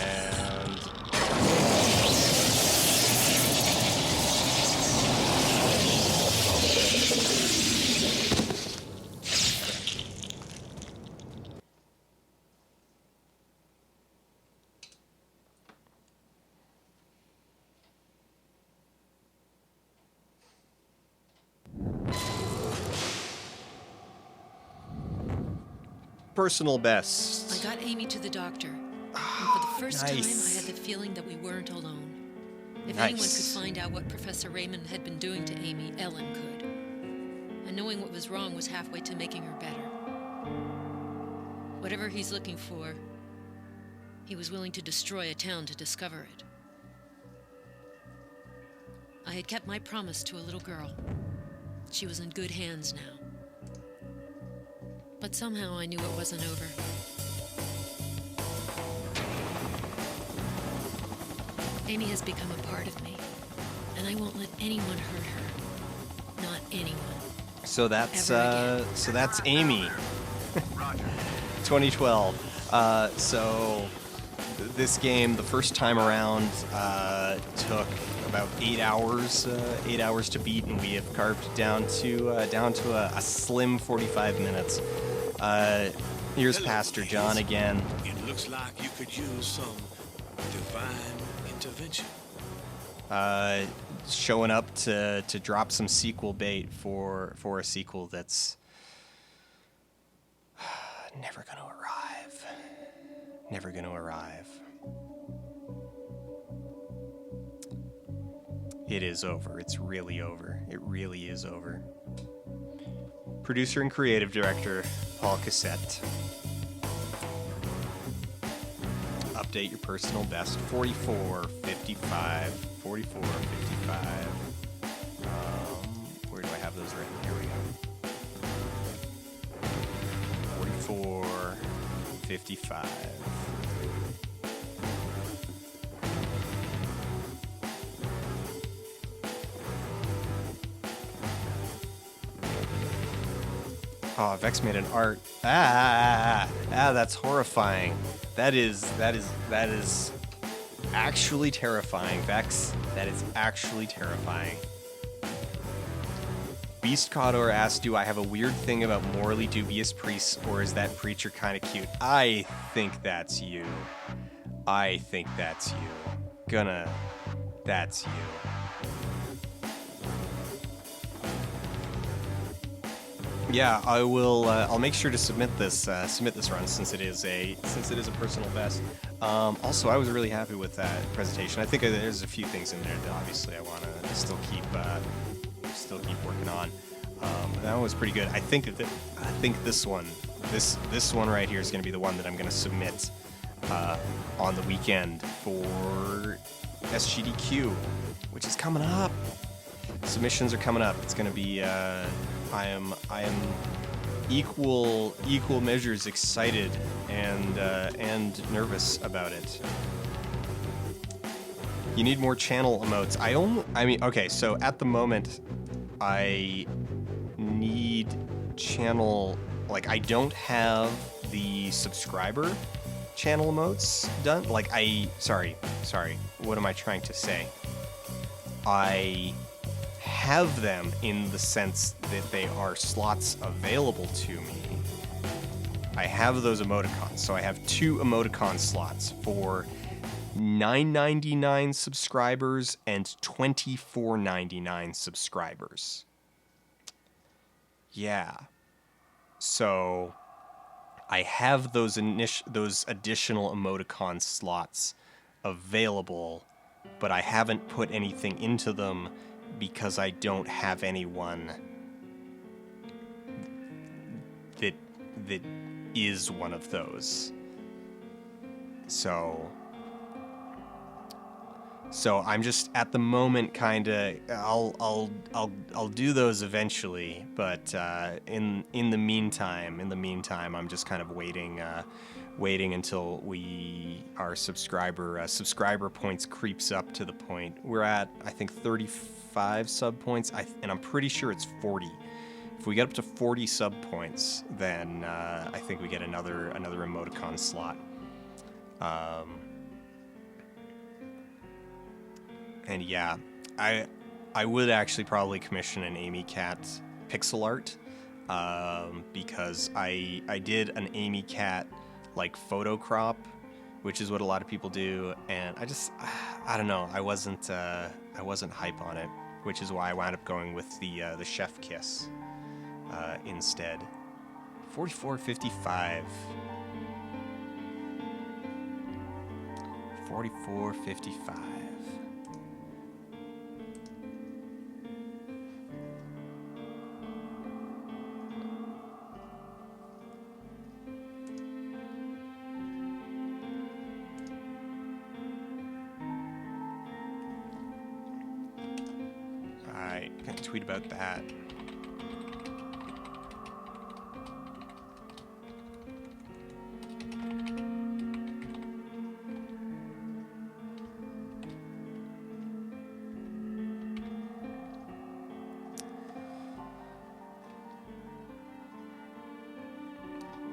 personal best. I got Amy to the doctor. And for the first time, I Nice. had the feeling that we weren't alone. If Nice. anyone could find out what Professor Raymond had been doing to Amy, Ellen could. And knowing what was wrong was halfway to making her better. Whatever he's looking for, he was willing to destroy a town to discover it. I had kept my promise to a little girl. She was in good hands now. But somehow I knew it wasn't over. Amy has become a part of me, and I won't let anyone hurt her. Not anyone. So that's Ever again. so that's Amy. 2012. So this game, the first time around, took about 8 hours. 8 hours to beat, and we have carved it down to a slim 45 minutes. Here's Pastor John again. It looks like you could use some divine intervention. Showing up to drop some sequel bait for a sequel that's never gonna arrive. Never gonna arrive. It is over. It's really over. It really is over. Producer and creative director, Paul Cassette. Update your personal best. 44:55. 44:55. Where do I have those written? Here we go. 44:55. Oh, Vex made an art. That's horrifying. That is actually terrifying, Vex. That is actually terrifying. Beast Cawdor asked, do I have a weird thing about morally dubious priests, or is that preacher kind of cute? I think that's you. I think that's you. That's you. Yeah, I will. I'll make sure to submit this run since it is a personal best. Also, I was really happy with that presentation. I think there's a few things in there that obviously I want to still keep working on. That one was pretty good. I think this one right here is going to be the one that I'm going to submit on the weekend for SGDQ, which is coming up. Submissions are coming up. It's going to be. I am equal measures excited and nervous about it. You need more channel emotes. Okay, so at the moment I need channel, like, I don't have the subscriber channel emotes done. Like, sorry, what am I trying to say? I have them in the sense that they are slots available to me. I have those emoticons. So I have 2 emoticon slots for $9.99 subscribers and $24.99 subscribers. Yeah. So I have those additional emoticon slots available, but I haven't put anything into them because I don't have anyone that is one of those. So I'm just at the moment kind of I'll do those eventually, but in the meantime I'm just kind of waiting until our subscriber points creeps up to the point we're at. I think 35 sub points, and I'm pretty sure it's 40. If we get up to 40 sub points, then I think we get another emoticon slot. And yeah, I would actually probably commission an Amy Cat pixel art, because I did an Amy Cat like photo crop, which is what a lot of people do, and I don't know, I wasn't hype on it, which is why I wound up going with the chef kiss instead. 44.55. 44.55. Alright, gonna tweet about that.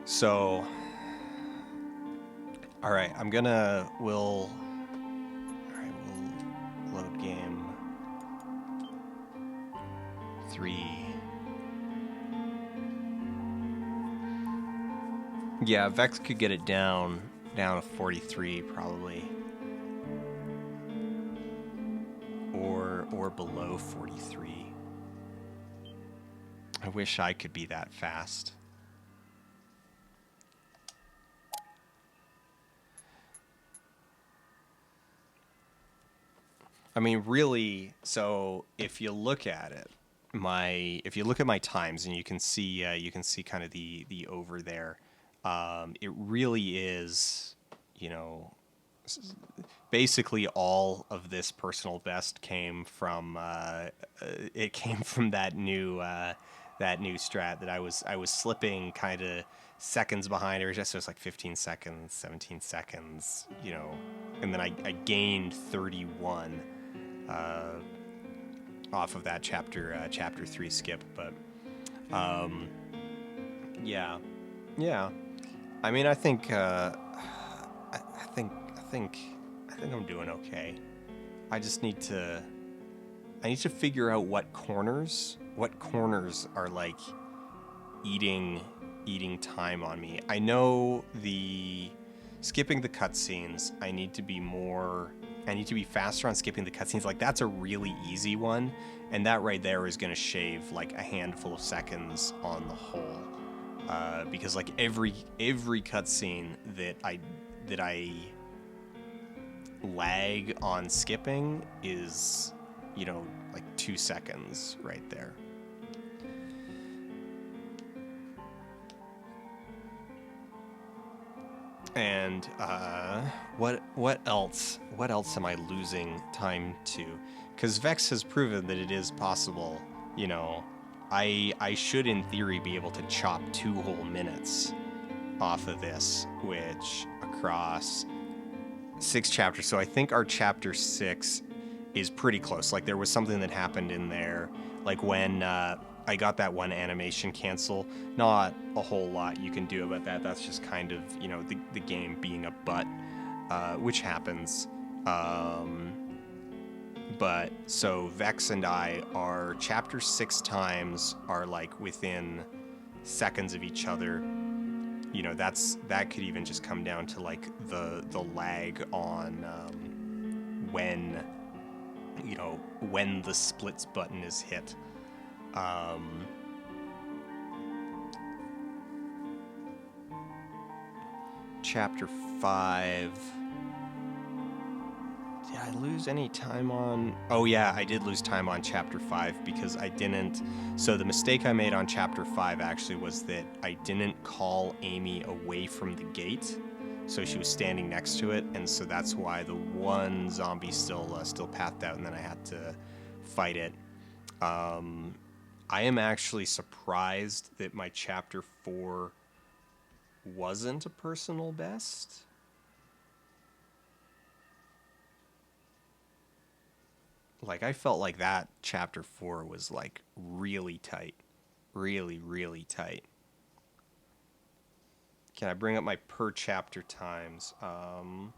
So, alright, we'll load game 3. Yeah, Vex could get it down to 43 probably. Or below 43. I wish I could be that fast. I mean, really, so if you look at it, if you look at my times, and you can see kind of the over there, it really is, basically all of this personal best came from that new strat that I was slipping kind of seconds behind. It was like 15 seconds, 17 seconds, and then I gained 31 off of that chapter 3 skip. But yeah. I mean, I think I'm doing okay. I need to figure out what corners are like eating time on me. I know skipping the cutscenes, I need to be faster on skipping the cutscenes. Like, that's a really easy one, and that right there is going to shave like a handful of seconds on the whole. Because like every cutscene that I lag on skipping is, like 2 seconds right there. And what else am I losing time to? Because Vex has proven that it is possible. I should in theory be able to chop 2 whole minutes off of this, which across 6 chapters. So I think our chapter 6 is pretty close. Like, there was something that happened in there, like when I got that one animation cancel. Not a whole lot you can do about that. That's just kind of, the game being a butt, which happens. But so Vex and I are chapter 6 times are like within seconds of each other. You know, that could even just come down to like the lag on when, you know, when the splits button is hit. Chapter 5. Did I lose any time on... Oh yeah, I did lose time on Chapter 5 because I didn't... So the mistake I made on Chapter 5 actually was that I didn't call Amy away from the gate. So she was standing next to it, and so that's why the one zombie still pathed out, and then I had to fight it. I am actually surprised that my Chapter 4 wasn't a personal best. Like, I felt like that Chapter 4 was, like, really tight. Really, really tight. Can I bring up my per chapter times? Alright,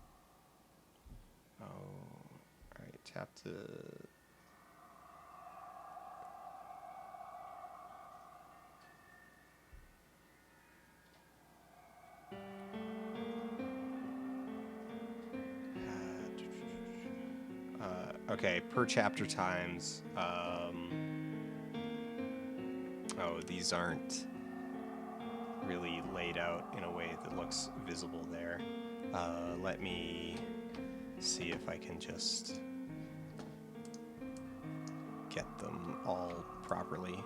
tap to... Okay, per chapter times. Oh, these aren't really laid out in a way that looks visible there. Let me see if I can just get them all properly.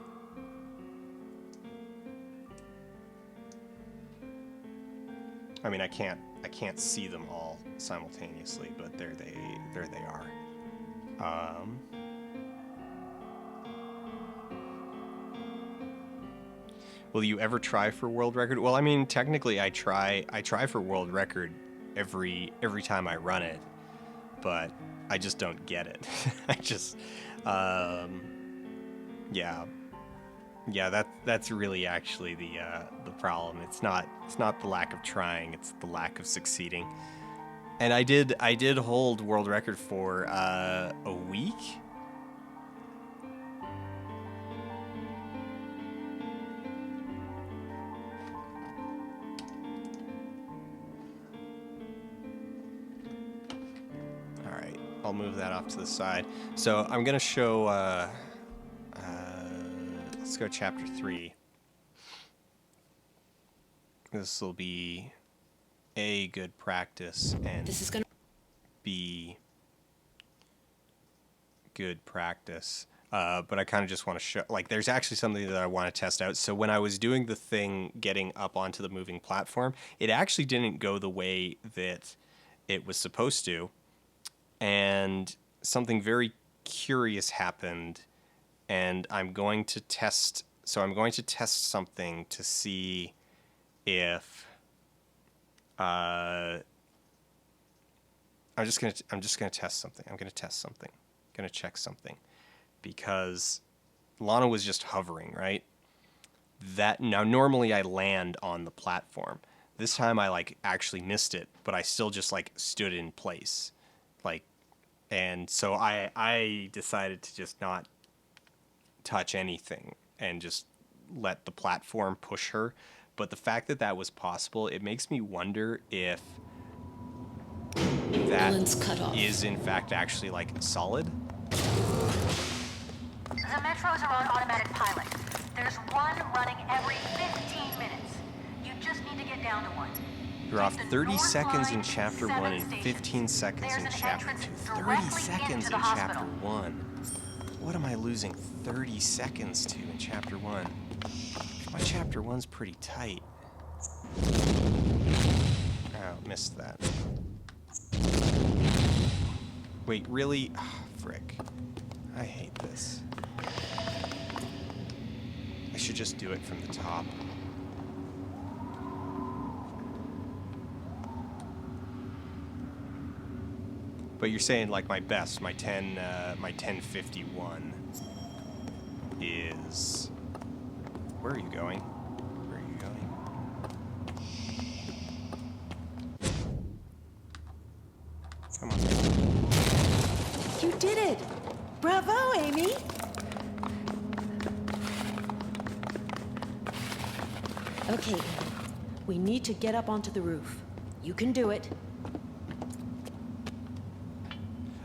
I mean, I can't see them all simultaneously, but there they are. Will you ever try for world record? Well, I mean, technically I try for world record every time I run it, but I just don't get it. I just yeah, that's really actually the problem. It's not the lack of trying, it's the lack of succeeding. And I did hold world record for a week. All right, I'll move that off to the side. So I'm gonna show. Let's go chapter 3. This will be A, good practice, and This is gonna... B, good practice. But I kind of just want to show, like, there's actually something that I want to test out. So when I was doing the thing getting up onto the moving platform, it actually didn't go the way that it was supposed to. And something very curious happened, and I'm going to test, so I'm going to test something to see if I'm just gonna test something. I'm gonna check something, because Lana was just hovering, right? That now normally I land on the platform. This time I like actually missed it, but I still just like stood in place, like, and so I decided to just not touch anything and just let the platform push her. But the fact that that was possible, it makes me wonder if that is in fact actually like solid. The metros are on automatic pilot. There's one running every 15 minutes. You just need to get down to one. You're off 30 seconds in chapter 1 and 15 seconds in chapter 2. 30 seconds in chapter 1. What am I losing 30 seconds to in chapter 1? My chapter 1's pretty tight. Oh, missed that. Wait, really? Oh, frick. I hate this. I should just do it from the top. But you're saying like my best, my 1051 is... Where are you going? Where are you going? You did it! Bravo, Amy! Okay, Amy. We need to get up onto the roof. You can do it.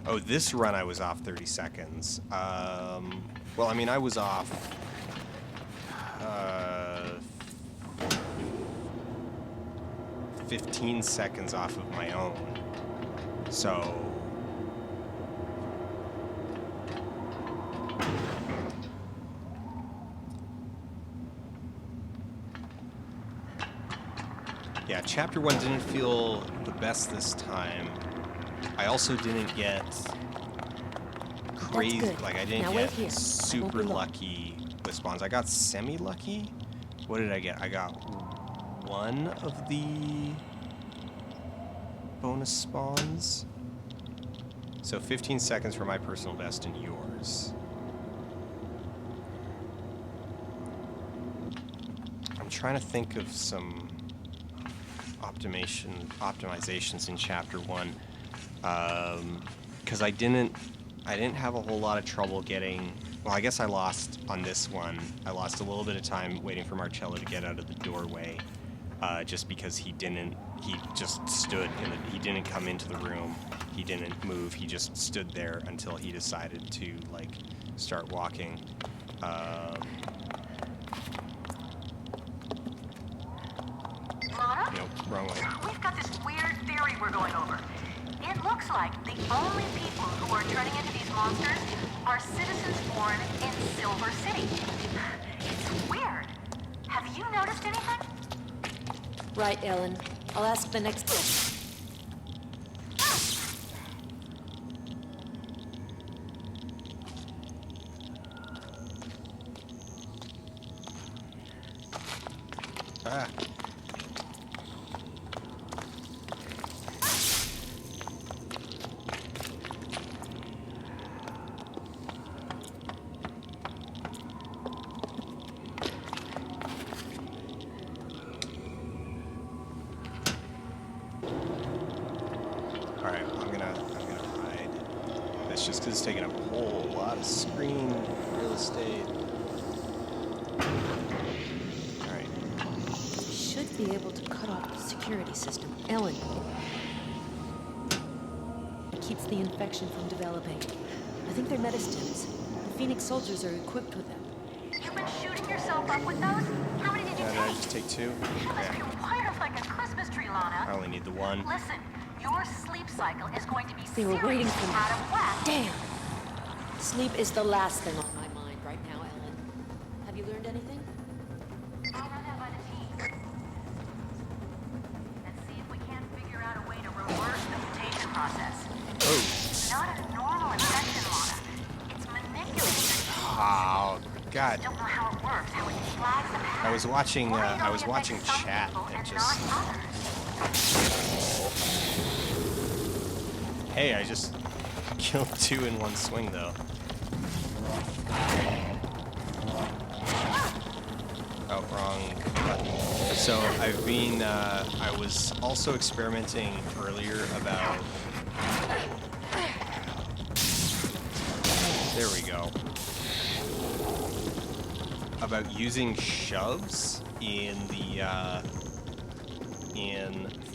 Oh, this run I was off 30 seconds. Well, I mean, I was off 15 seconds off of my own. So yeah, chapter 1 didn't feel the best this time. I also didn't get crazy, good. like I didn't Now wait get here. I won't super be long. lucky with spawns. I got semi-lucky. What did I get? I got one of the bonus spawns. So 15 seconds for my personal best and yours. I'm trying to think of some optimizations in chapter 1. Because I didn't have a whole lot of trouble getting. Well, I guess I lost on this one. I lost a little bit of time waiting for Marcello to get out of the doorway, just because he just stood he didn't come into the room. He didn't move. He just stood there until he decided to like start walking. Lana? Nope, wrong way. We've got this weird theory we're going over. It looks like the only people who are turning into these monsters are citizens born in Silver City. It's weird. Have you noticed anything? Right, Ellen. I'll ask the next question. Ah. Alright, I'm gonna hide this just because it's taking up a whole lot of screen real estate. Alright. Should be able to cut off the security system. Ellen. It keeps the infection from developing. I think they're medistims. The Phoenix soldiers are equipped with them. You've been shooting yourself up with those? How many did you Did I take? just take 2? You must be Yeah. wired like a Christmas tree, Lana. I only need the 1. Listen, your sleep cycle is going to be They were waiting for seriously me. out of whack. Damn! Sleep is the last thing on my mind right now, Ellen. Have you learned anything? I'll run that by the team. And see if we can't figure out a way to reverse the mutation process. Oh. It's not a normal infection, Lana. It's manipulated. Oh, God. Don't know how it works, how it flags the pattern. I was watching Or it I was only watching affects some chat people and and just not others. hey, I just killed 2 in one swing though. Oh, wrong button. So I was also experimenting earlier about, there we go, about using shoves in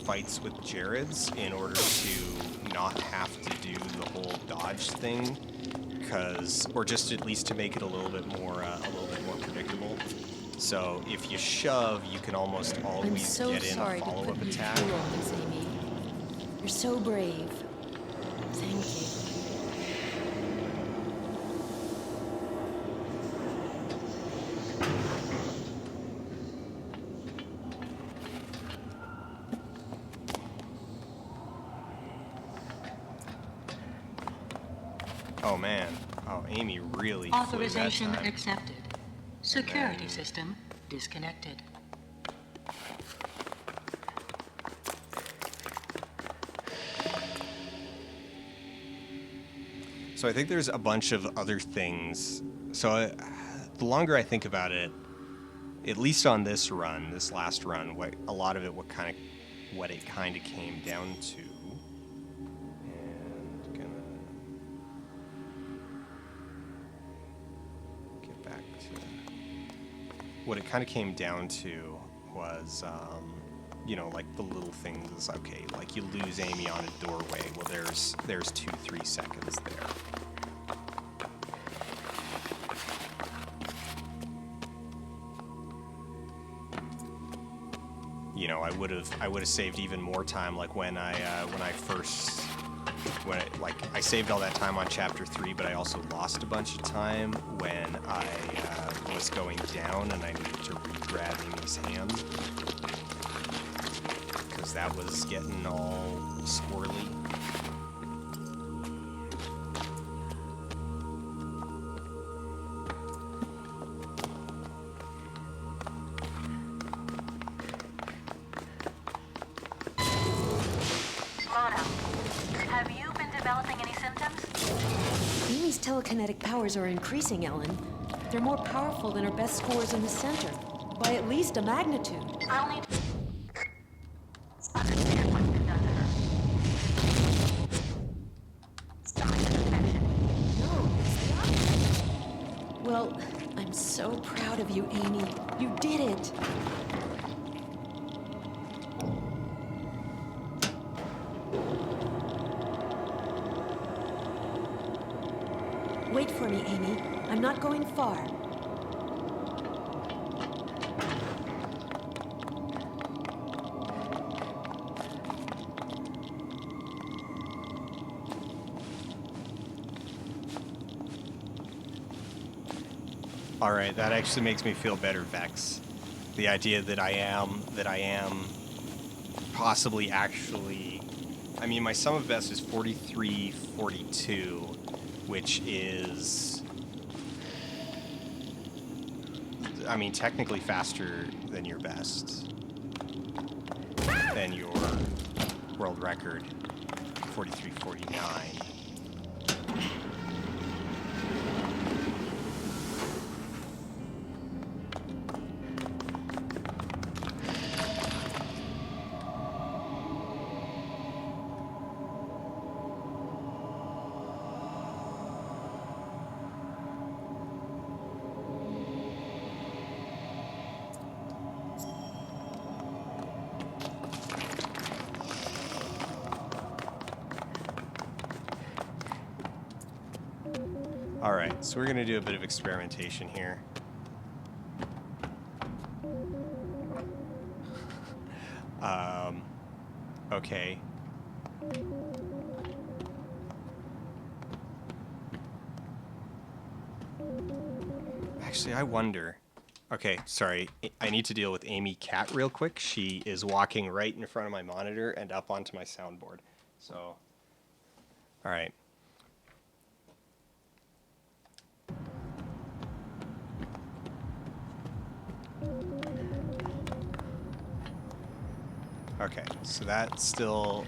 fights with Jareds in order to not have to do the whole dodge thing, or just at least to make it a little bit more predictable. So if you shove, you can almost I'm always so get in a sorry to follow-up put you attack. through all this, Amy. You're so brave. Thank you. Oh man. Oh, Amy really flew that Authorization time. accepted. Security system disconnected. So I think there's a bunch of other things. So the longer I think about it, at least on this run, this last run, a lot of it, what it kind of came down to. And what it kind of came down to was, you know, like the little things. Okay, like you lose Amy on a doorway. Well, there's 2-3 seconds there. You know, I would have saved even more time, like when I saved all that time on chapter 3, but I also lost a bunch of time when I was going down and I needed to re-grab Amy's hand, because that was getting all squirrely. Have you been developing any symptoms? Amy's telekinetic powers are increasing, Ellen. They're more powerful than her best scores in the center, by at least a magnitude. I'll need to understand what's been done to her. Something infection. No, it's the opposite. Well, I'm so proud of you, Amy. You did it. Wait for me, Amy. I'm not going far. All right, that actually makes me feel better, Vex. The idea that I am possibly actually, I mean, my sum of best is 43-42, which is, I mean, technically faster than your best, than your world record, 43-49. All right, so we're gonna do a bit of experimentation here. Okay. Actually, I wonder. Okay, sorry. I need to deal with Amy Cat real quick. She is walking right in front of my monitor and up onto my soundboard. So, all right. Okay, so that still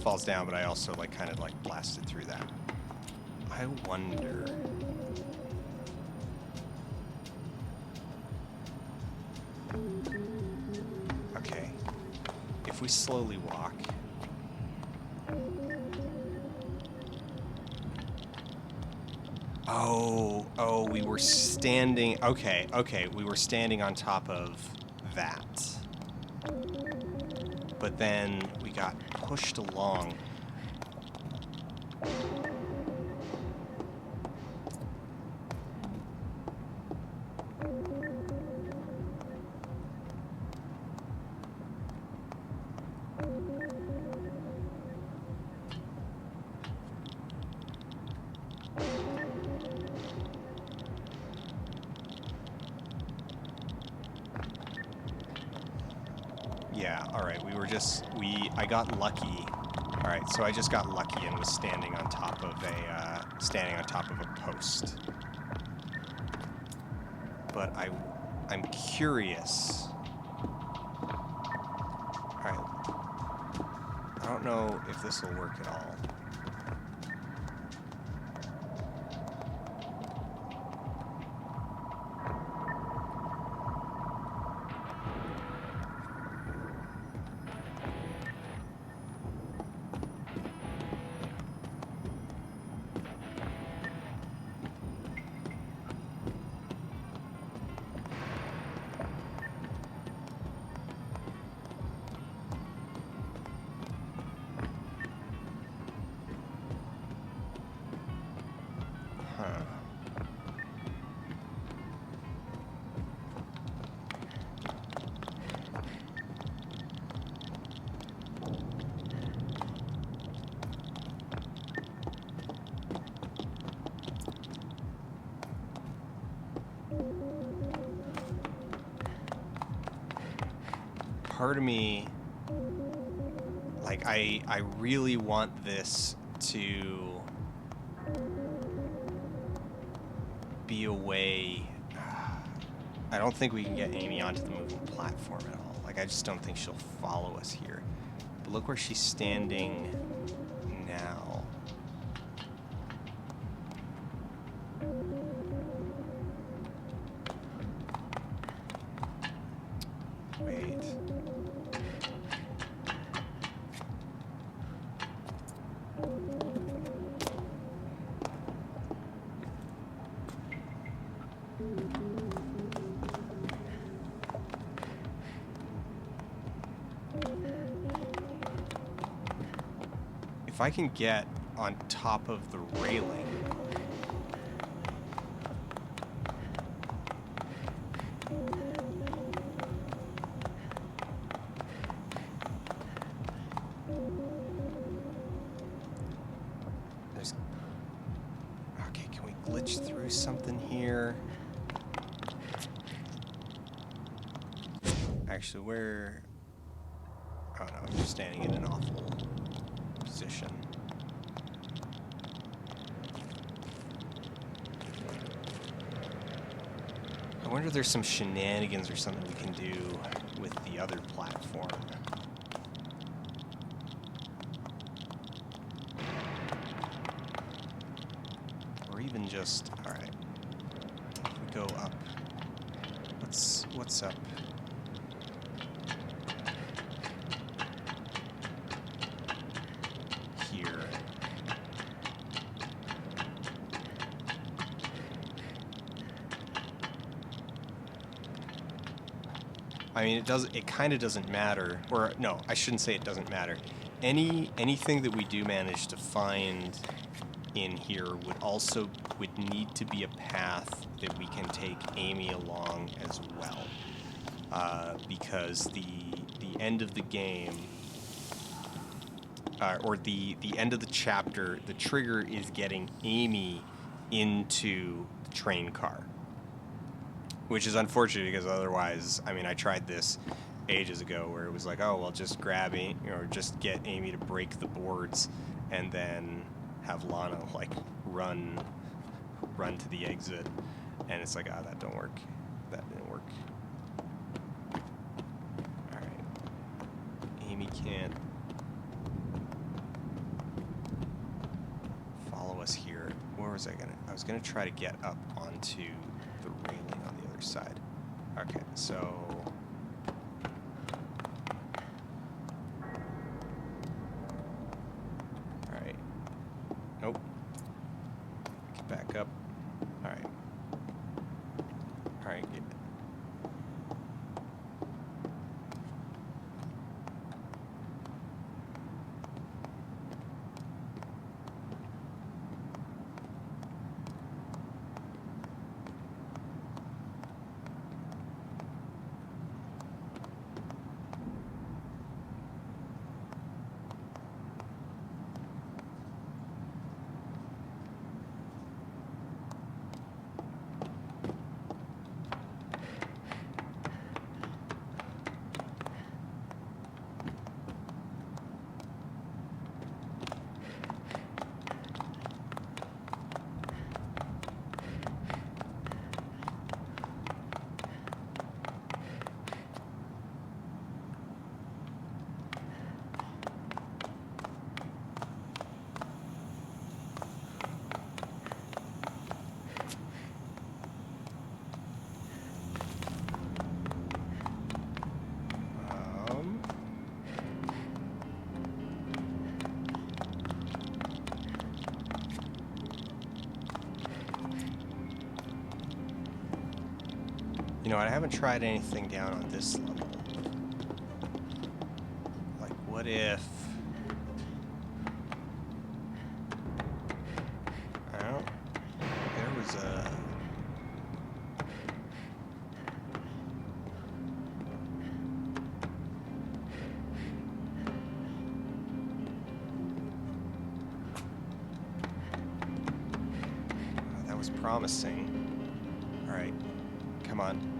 falls down, but I also kind of blasted through that. I wonder. Okay, if we slowly walk. Oh, we were standing. Okay, we were standing on top of that. But then we got pushed along. Yeah, alright, I got lucky. Alright, so I just got lucky and was standing on top of a post. But I'm curious. Alright. I don't know if this will work at all. part of me, like, I really want this to be a way. I don't think we can get Amy onto the moving platform at all. Like, I just don't think she'll follow us here. But look where she's standing now. Wait. If I can get on top of the railing. Okay, can we glitch through something here? Actually, where... Oh no, you're standing in an awful position. I wonder if there's some shenanigans or something we can do with the other platform. Or even just, alright. If we go up. What's up? Here. I mean, it kind of doesn't matter, or no, I shouldn't say it doesn't matter. Anything that we do manage to find in here would need to be a path that we can take Amy along as well, because the end of the game, or the end of the chapter, the trigger is getting Amy into the train car. Which is unfortunate because otherwise, I mean, I tried this ages ago where it was like, oh, well, just grab Amy, or just get Amy to break the boards and then have Lana, like, run to the exit. And it's like, that don't work. That didn't work. All right. Amy can't follow us here. Where was I was gonna try to get up onto the railing on the other side. Okay, so alright. Nope. Get back up. Alright. Alright, get You know what, I haven't tried anything down on this level. Like, what if... I don't... There was a... Oh, that was promising. Alright, come on.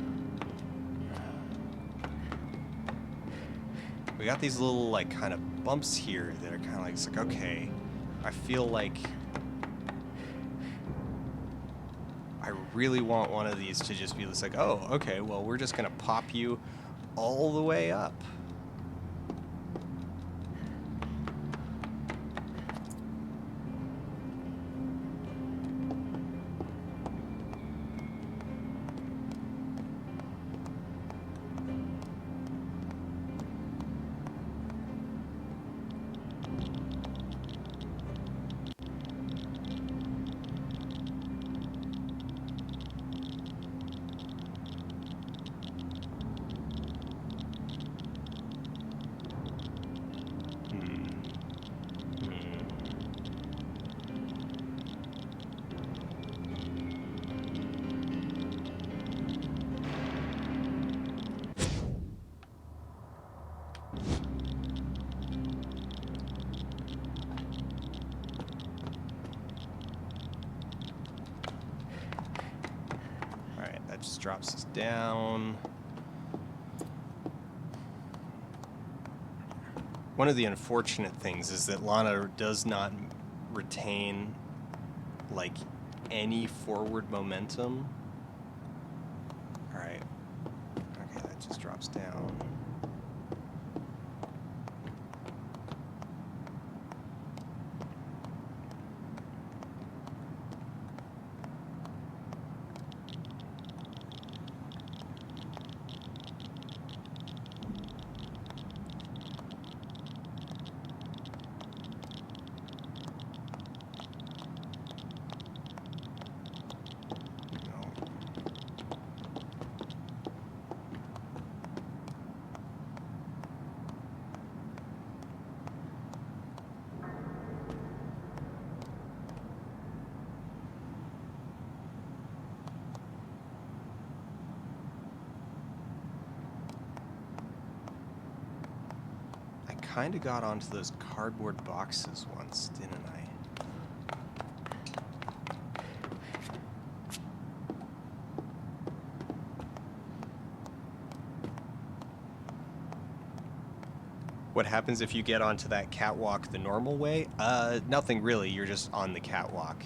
we got these little like kind of bumps here that are kind of like, it's like, okay, I feel like I really want one of these to just be just like, oh, okay, well, we're just gonna pop you all the way up. That just drops us down. One of the unfortunate things is that Lana does not retain like any forward momentum. All right. Okay, that just drops down. Kind of got onto those cardboard boxes once, didn't I? What happens if you get onto that catwalk the normal way? Nothing really, you're just on the catwalk.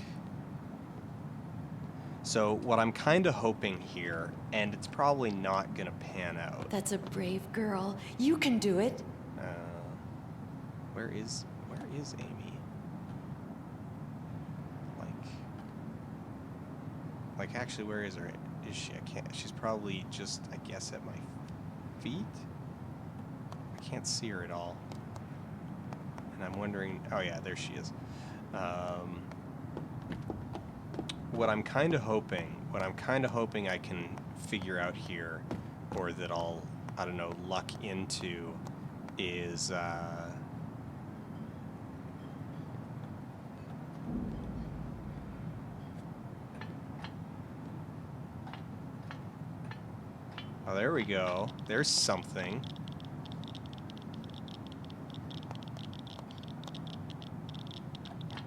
So what I'm kind of hoping here, and it's probably not gonna pan out. That's a brave girl. You can do it. Where is Amy? Like actually, where is her? Is she? I can't. She's probably just, I guess, at my feet. I can't see her at all. And I'm wondering. Oh yeah, there she is. What I'm kind of hoping I can figure out here, or that I'll, I don't know, luck into, is. Oh, there we go. There's something.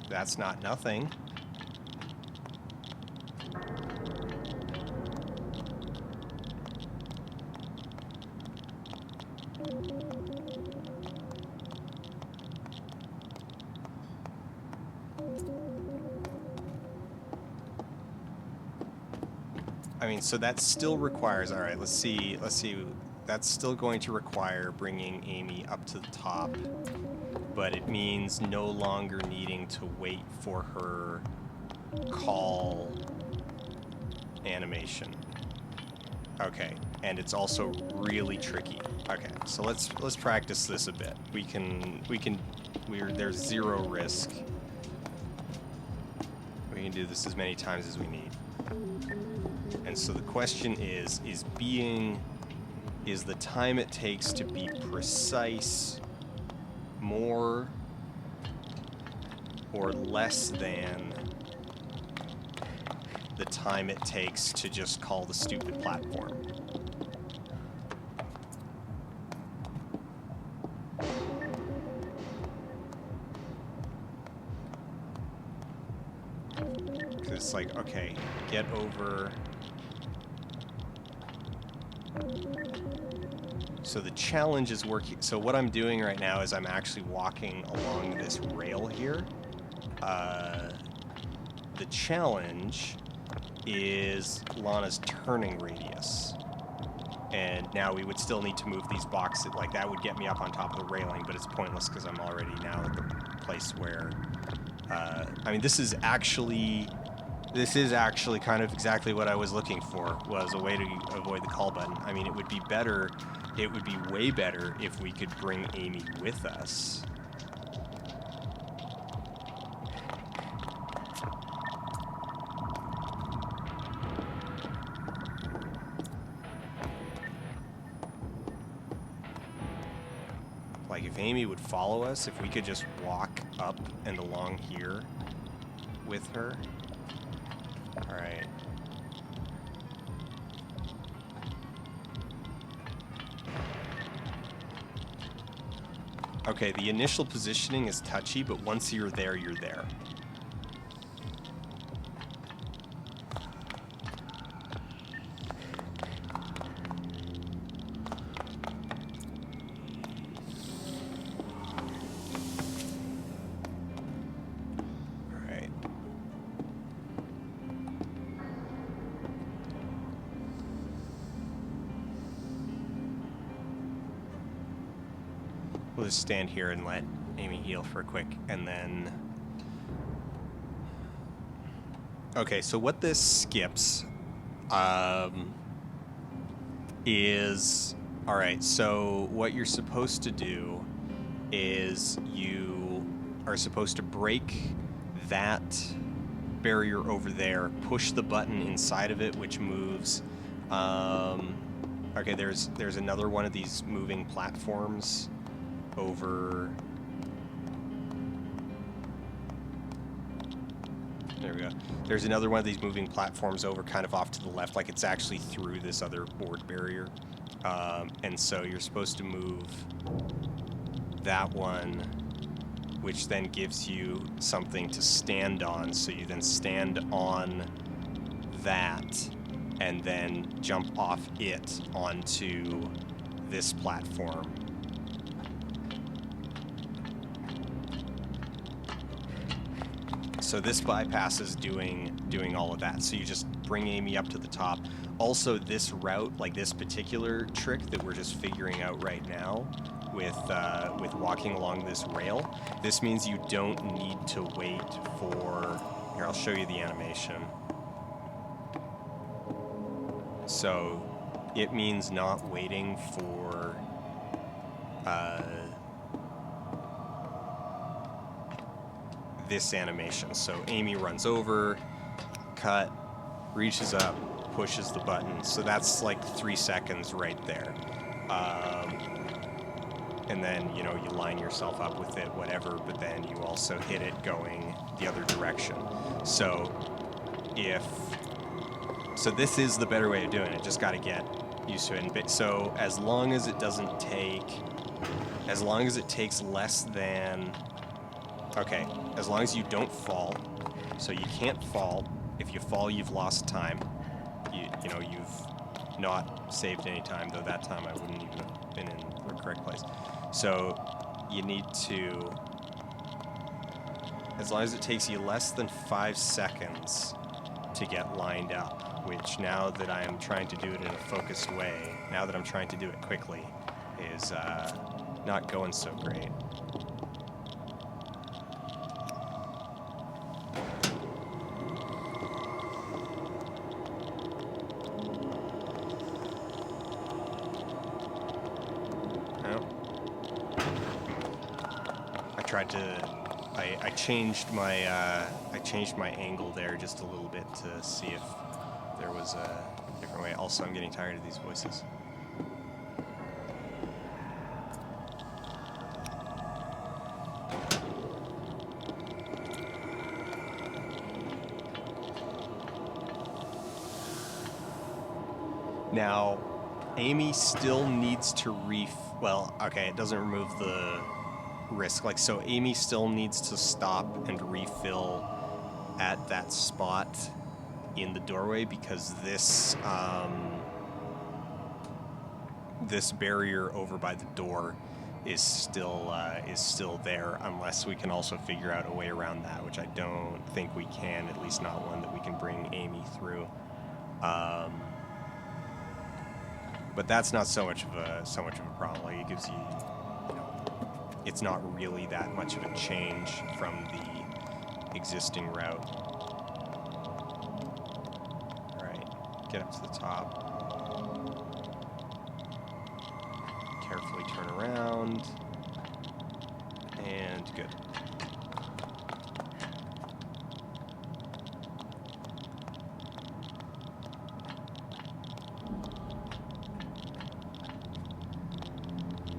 That's not nothing. I mean, so that still requires, all right, let's see, that's still going to require bringing Amy up to the top, but it means no longer needing to wait for her call animation. Okay, and it's also really tricky. Okay, so let's practice this a bit. There's zero risk. We can do this as many times as we need. And so the question is the time it takes to be precise more or less than the time it takes to just call the stupid platform? Because it's like, okay, get over... So the challenge is working. So what I'm doing right now is I'm actually walking along this rail here. The challenge is Lana's turning radius. And now we would still need to move these boxes. Like, that would get me up on top of the railing, but it's pointless because I'm already now at the place where... I mean, this is actually kind of exactly what I was looking for, was a way to avoid the call button. I mean, it would be way better if we could bring Amy with us. Like, if Amy would follow us, if we could just walk up and along here with her. All right. Okay, the initial positioning is touchy, but once you're there, you're there. We'll just stand here and let Amy heal for a quick, and then... Okay, so what this skips is... Alright, so what you're supposed to do is you are supposed to break that barrier over there, push the button inside of it, which moves... okay, there's another one of these moving platforms over... There we go. There's another one of these moving platforms over kind of off to the left, like it's actually through this other board barrier. And so you're supposed to move that one, which then gives you something to stand on. So you then stand on that and then jump off it onto this platform. So this bypasses doing all of that. So you just bring Amy up to the top. Also, this route, like this particular trick that we're just figuring out right now with walking along this rail, this means you don't need to wait for... Here, I'll show you the animation. So it means not waiting for... this animation. So Amy runs over, cut, reaches up, pushes the button. So that's like 3 seconds right there. And then, you know, you line yourself up with it, whatever, but then you also hit it going the other direction. So this is the better way of doing it. Just got to get used to it. So as long as it takes less than... Okay, as long as you don't fall, so you can't fall. If you fall, you've lost time. You know, you've not saved any time, though that time I wouldn't even have been in the correct place. So you need to, as long as it takes you less than 5 seconds to get lined up, which now that I am trying to do it in a focused way, now that I'm trying to do it quickly, is not going so great. I changed my angle there just a little bit to see if there was a different way. Also, I'm getting tired of these voices. Now, Amy still needs to well, okay, it doesn't remove the risk. Like, so Amy still needs to stop and refill at that spot in the doorway, because this this barrier over by the door is still there, unless we can also figure out a way around that, which I don't think we can. At least not one that we can bring Amy through. But that's not so much of a problem. Like, it gives you, it's not really that much of a change from the existing route. All right, get up to the top. Carefully turn around, and good.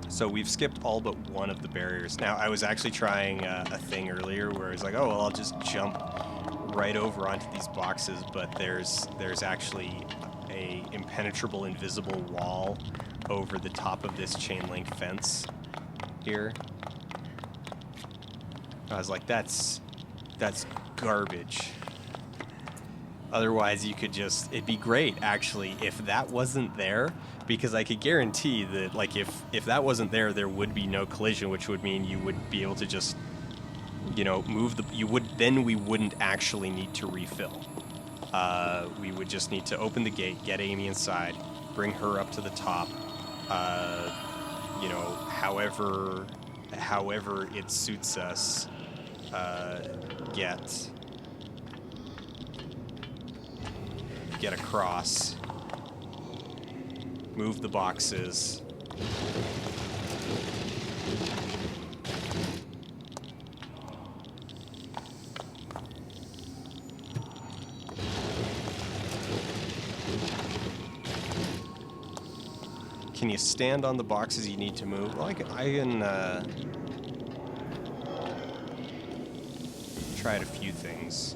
So we've skipped all but one of the barriers. Now, I was actually trying a thing earlier where I was like, oh, well, I'll just jump right over onto these boxes, but there's actually a impenetrable invisible wall over the top of this chain link fence here. I was like, that's garbage. Otherwise, you could just, it'd be great actually if that wasn't there, because I could guarantee that, like, if that wasn't there, there would be no collision, which would mean you would be able to just, move we wouldn't actually need to refill. We would just need to open the gate, get Amy inside, bring her up to the top, however it suits us, get across, move the boxes, can you stand on the boxes you need to move? Well, I can try a few things.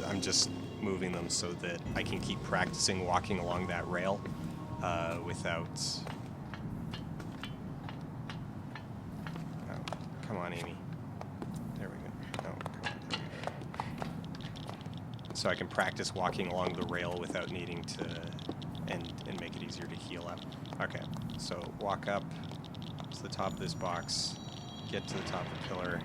I'm just moving them so that I can keep practicing walking along that rail without... Oh, come on, Amy. There we go. Oh, come on. There we go. So I can practice walking along the rail without needing to... and make it easier to heal up. Okay, so walk up to the top of this box, get to the top of the pillar,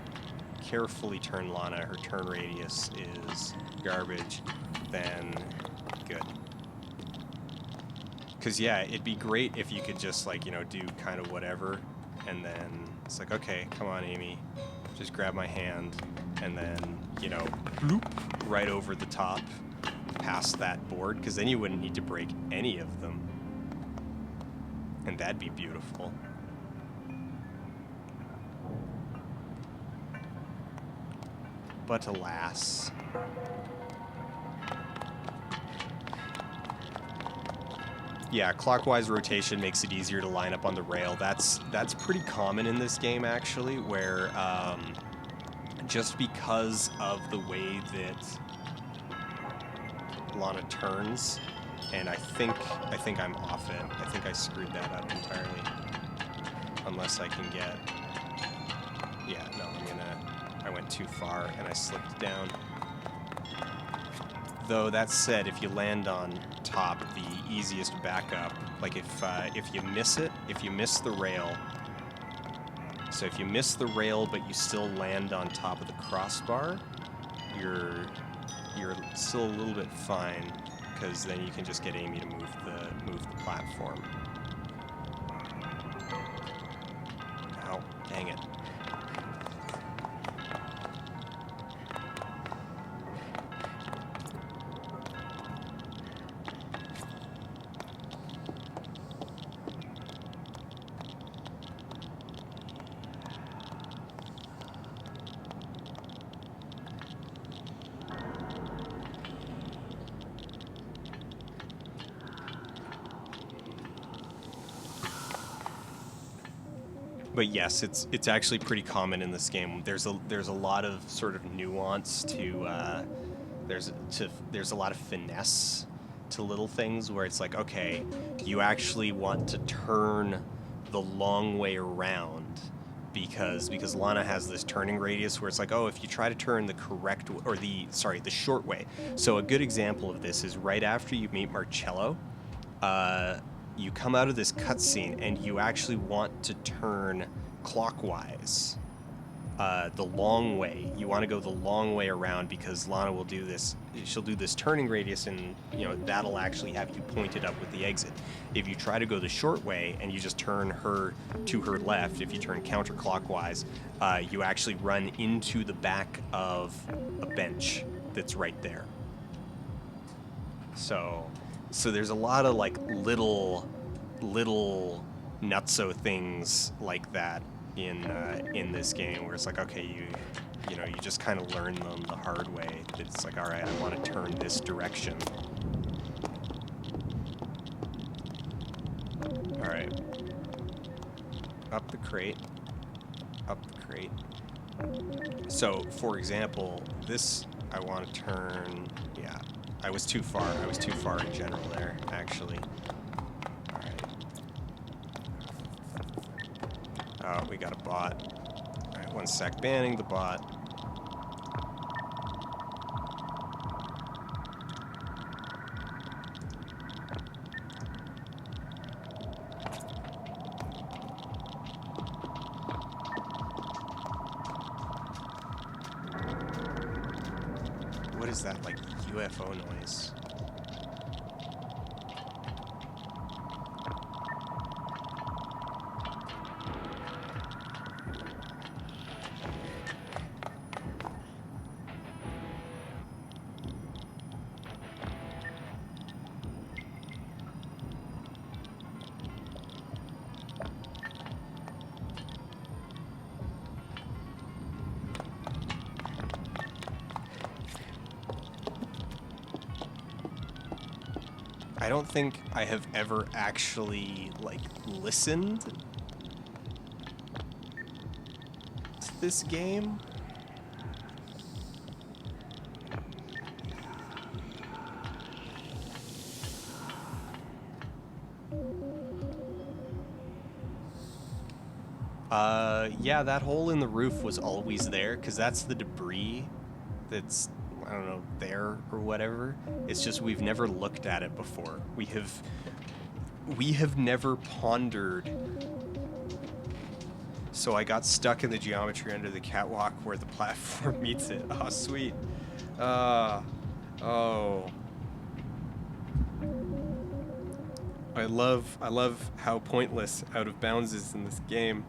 carefully turn Lana. Her turn radius is garbage. Then good. Because, yeah, it'd be great if you could just, like, do kind of whatever, and then it's like, okay, come on, Amy, just grab my hand, and then, bloop, right over the top, past that board, because then you wouldn't need to break any of them. And that'd be beautiful. But alas... Yeah, clockwise rotation makes it easier to line up on the rail. That's pretty common in this game, actually, where just because of the way that Lana turns, and I think I'm off it. I think I screwed that up entirely. Unless I can get... Yeah, no, I went too far and I slipped down. Though that said, if you land on top, the easiest backup, like if you miss it, if you miss the rail, so if you miss the rail but you still land on top of the crossbar, you're still a little bit fine, because then you can just get Amy to move the platform. Ow, dang it. But yes, it's actually pretty common in this game. There's a lot of sort of nuance to there's a lot of finesse to little things where it's like, okay, you actually want to turn the long way around because Lana has this turning radius where it's like, oh, if you try to turn the correct or the short way. So a good example of this is right after you meet Marcello. you come out of this cutscene and you actually want to turn clockwise, the long way. You want to go the long way around because Lana will do this. She'll do this turning radius, and that'll actually have you pointed up with the exit. If you try to go the short way and you just turn her to her left, if you turn counterclockwise, you actually run into the back of a bench that's right there. So there's a lot of like little nutso things like that in this game, where it's like, okay, you just kind of learn them the hard way. It's like, all right, I want to turn this direction. All right, up the crate. So, for example, this I want to turn. Yeah, I was too far in general there, actually. All right. Oh, we got a bot. All right, 1 sec. Banning the bot. What is that, like, UFO noise? I don't think I have ever actually, like, listened to this game. Yeah, that hole in the roof was always there, because that's the debris that's, I don't know, there or whatever. It's just we've never looked at it before. We have never pondered. So I got stuck in the geometry under the catwalk where the platform meets it. Oh, sweet. Oh. I love how pointless Out of Bounds is in this game.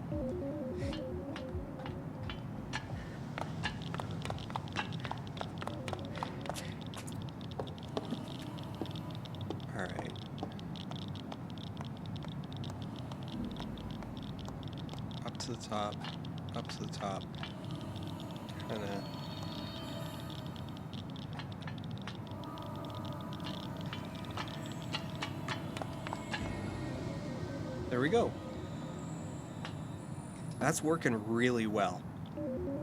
Alright. Up to the top. Up to the top. Kinda. There we go. That's working really well.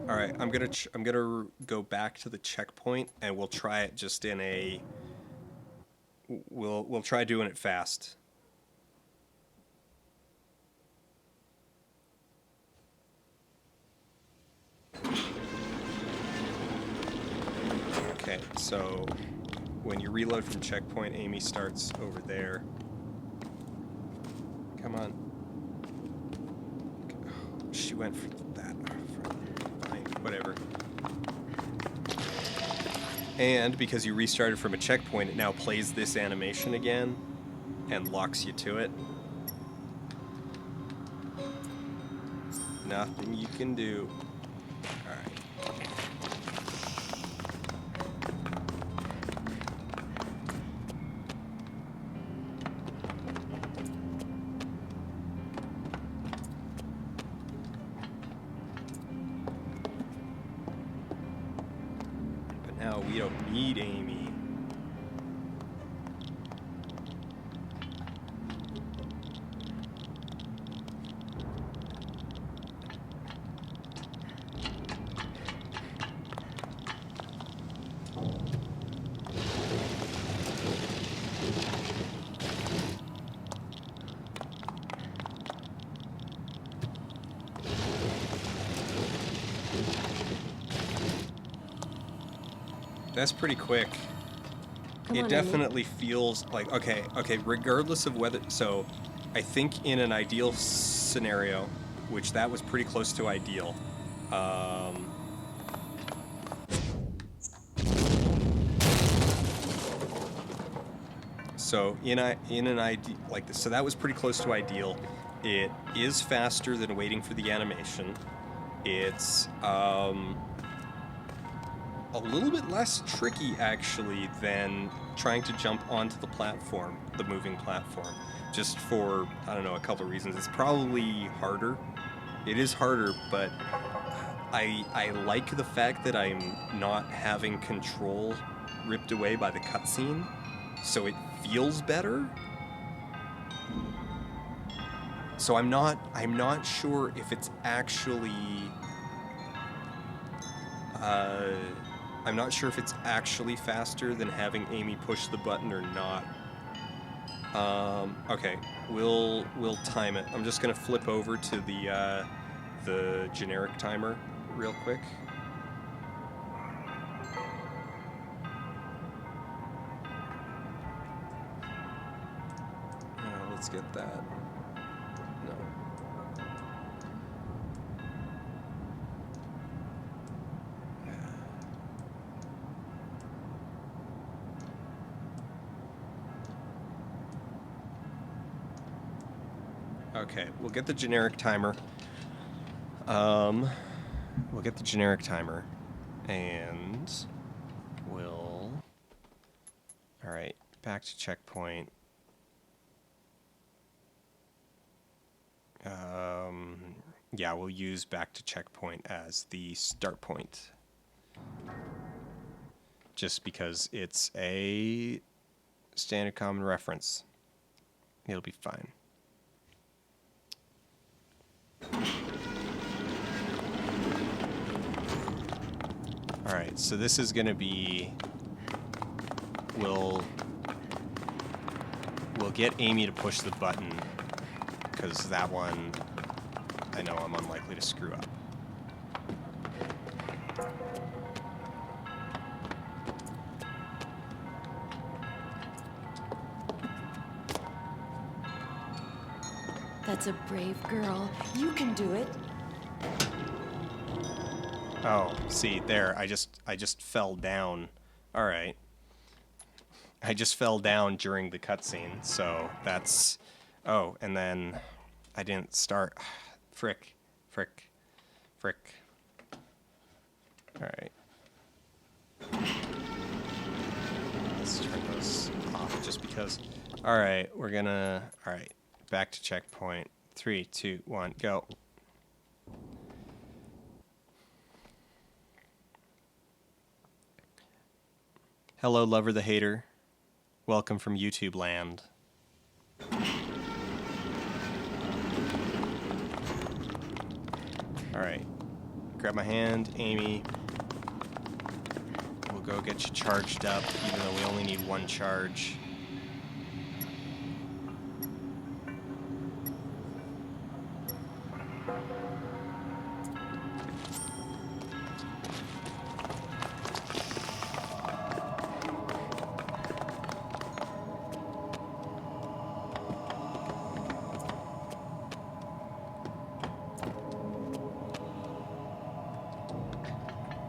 All right, I'm gonna go back to the checkpoint, and we'll try it just in a. We'll try doing it fast. Okay, so when you reload from checkpoint, Amy starts over there. Come on. She went for that. Fine, whatever. And because you restarted from a checkpoint, it now plays this animation again and locks you to it. Nothing you can do. Alright. Now we don't need Amy. That's pretty quick. Come It on, definitely feels like, okay, regardless of whether, so I think in an ideal scenario, which that was pretty close to ideal, so in an ideal like this, so that was pretty close to ideal. It is faster than waiting for the animation. It's a little bit less tricky actually than trying to jump onto the platform, the moving platform, just for, I don't know, a couple of reasons. It's probably harder. It is harder, but I like the fact that I'm not having control ripped away by the cutscene, so it feels better. So I'm not sure if it's actually I'm not sure if it's actually faster than having Amy push the button or not. Okay, we'll time it. I'm just gonna flip over to the generic timer real quick. Let's get that. No. Okay, we'll get the generic timer. We'll get the generic timer, and we'll... Alright, back to checkpoint. Yeah, we'll use back to checkpoint as the start point. Just because it's a standard common reference. It'll be fine. Alright, so this is gonna be... We'll get Amy to push the button, because that one I know I'm unlikely to screw up. That's a brave girl. You can do it. Oh, see, there, I just fell down. Alright. I just fell down during the cutscene, so that's... Oh, and then I didn't start... Frick. Alright. Let's turn those off just because. Alright, we're gonna... Alright, back to checkpoint. 3, 2, 1, go. Hello, lover the hater. Welcome from YouTube land. Alright. Grab my hand, Amy. We'll go get you charged up, even though we only need one charge.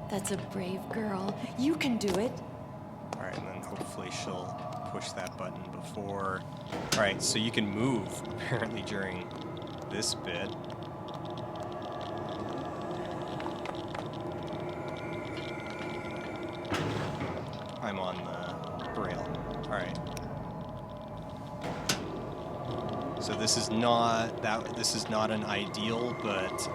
That's a brave girl. You can do it. Alright, and then hopefully she'll push that button before... Alright, so you can move, apparently, during this bit. I'm on the rail. Alright. So this is not an ideal, but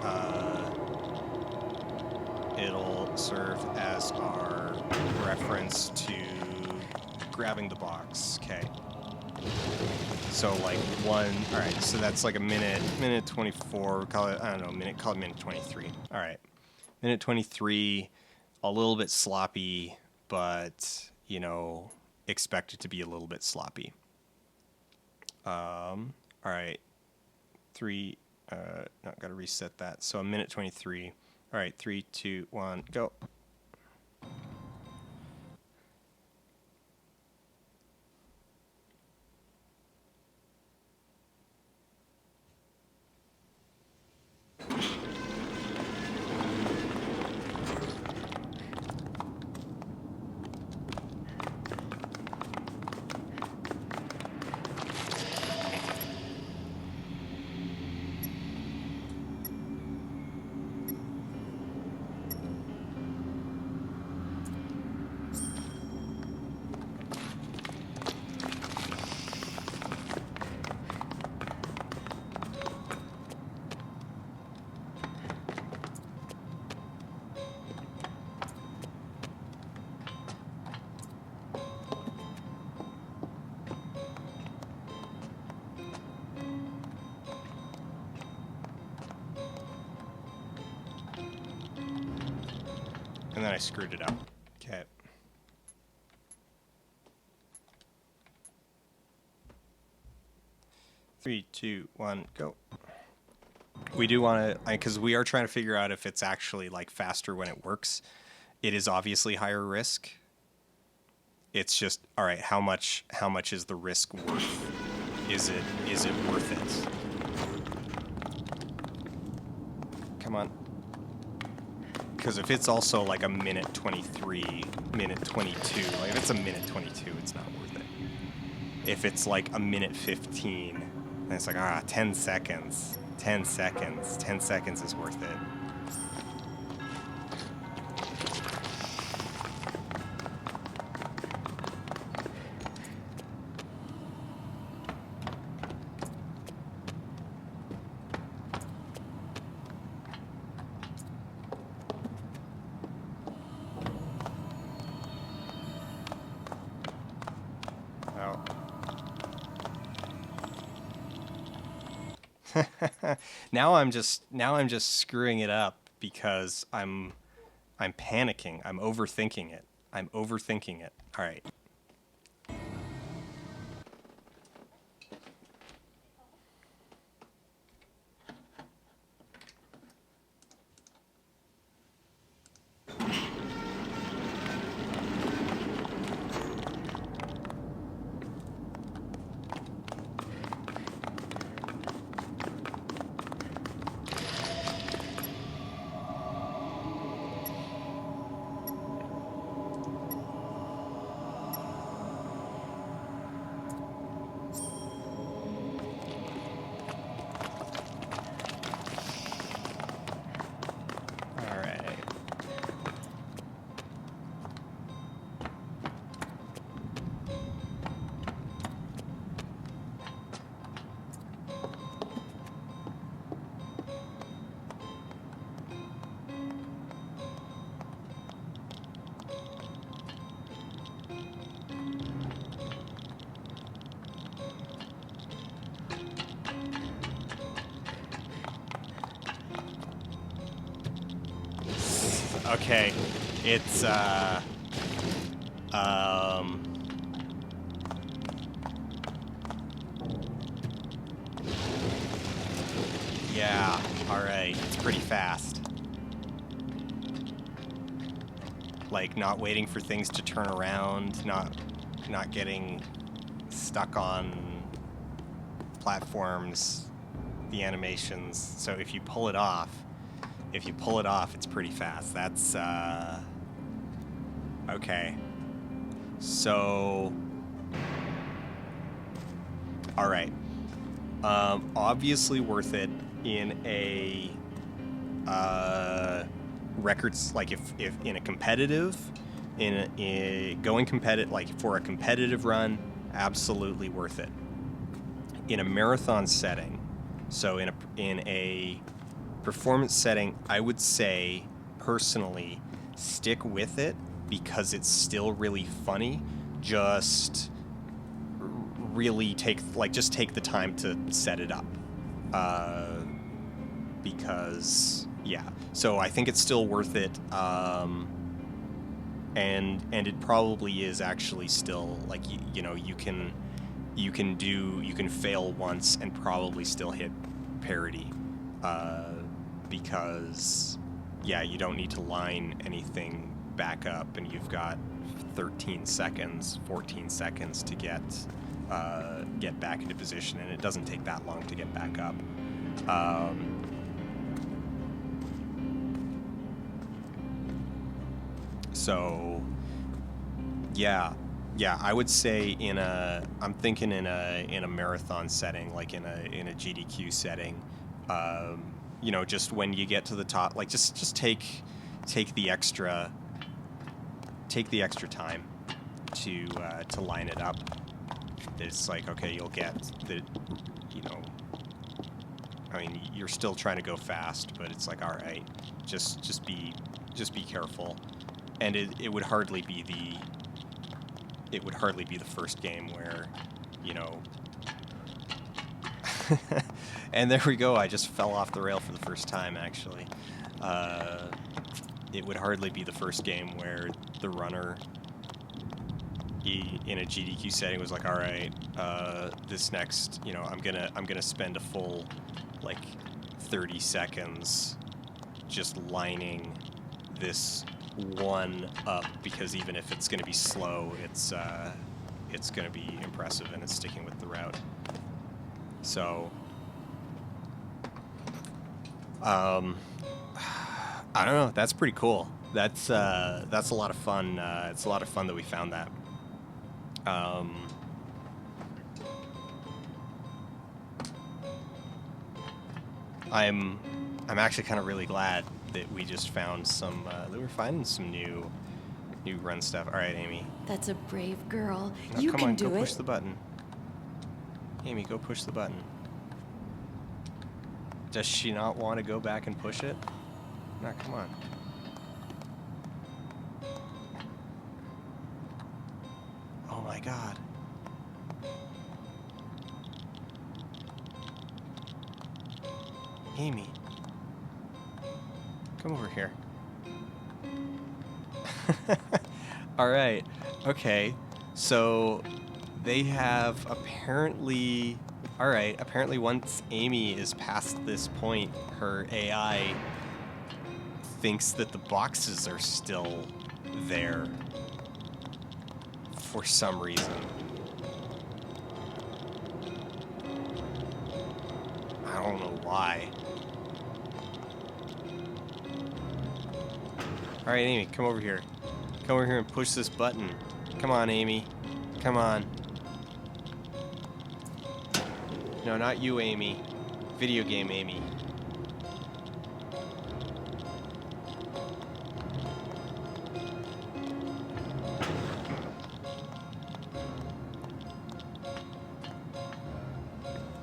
it'll serve as our reference to grabbing the box. Okay. So like alright, so that's like a minute 24, call it, I don't know, call it minute 23. Alright. Minute 23, a little bit sloppy, but, you know, expect it to be a little bit sloppy. Alright. Gotta reset that. So a minute 23. Alright, 3, 2, 1, go. And then I screwed it up. Okay. Three, two, one, go. We do want to, because we are trying to figure out if it's actually like faster when it works. It is obviously higher risk. It's just, all right, how much is the risk worth? Is it worth it? Come on. Because if it's also like a minute 23, minute 22, like if it's a minute 22, it's not worth it. If it's like a minute 15, then it's like, 10 seconds. 10 seconds. 10 seconds is worth it. Now I'm just screwing it up because I'm panicking. I'm overthinking it. All right. Okay, it's yeah, all right, it's pretty fast. Like not waiting for things to turn around, not getting stuck on platforms, the animations. So if you pull it off, it's pretty fast. That's, okay. So, all right. Obviously worth it in a, records, like if in a competitive, going competitive, like for a competitive run, absolutely worth it. In a marathon setting, so in a performance setting, I would say personally stick with it because it's still really funny. Just really take the time to set it up, because yeah. So I think it's still worth it, and it probably is actually still like you know you can fail once and probably still hit parity. Because, yeah, you don't need to line anything back up, and you've got 13 seconds, 14 seconds to get back into position, and it doesn't take that long to get back up. So, yeah, I would say I'm thinking in a marathon setting, like in a GDQ setting. You know, just when you get to the top, like just take the extra time to line it up. It's like, okay, you'll get the, you know, I mean, you're still trying to go fast, but it's like, all right, just be careful. And it would hardly be the first game where, you know. And there we go. I just fell off the rail for the first time, actually. it would hardly be the first game where the runner in a GDQ setting was like, all right, this next, you know, I'm gonna spend a full like 30 seconds just lining this one up, because even if it's gonna be slow, it's gonna be impressive and it's sticking with the route. So I don't know. That's pretty cool. That's a lot of fun. It's a lot of fun that we found that. I'm actually kind of really glad that we just found some. That we're finding some new run stuff. All right, Amy. That's a brave girl. No, You come can on, do go it. push the button. Amy, go push the button. Does she not want to go back and push it? No, come on. Oh my god. Amy. Come over here. Alright. Okay. So they have apparently... Alright, apparently once Amy is past this point, her AI thinks that the boxes are still there for some reason. I don't know why. Alright, Amy, come over here. Come over here and push this button. Come on, Amy. Come on. No, not you, Amy. Video game Amy.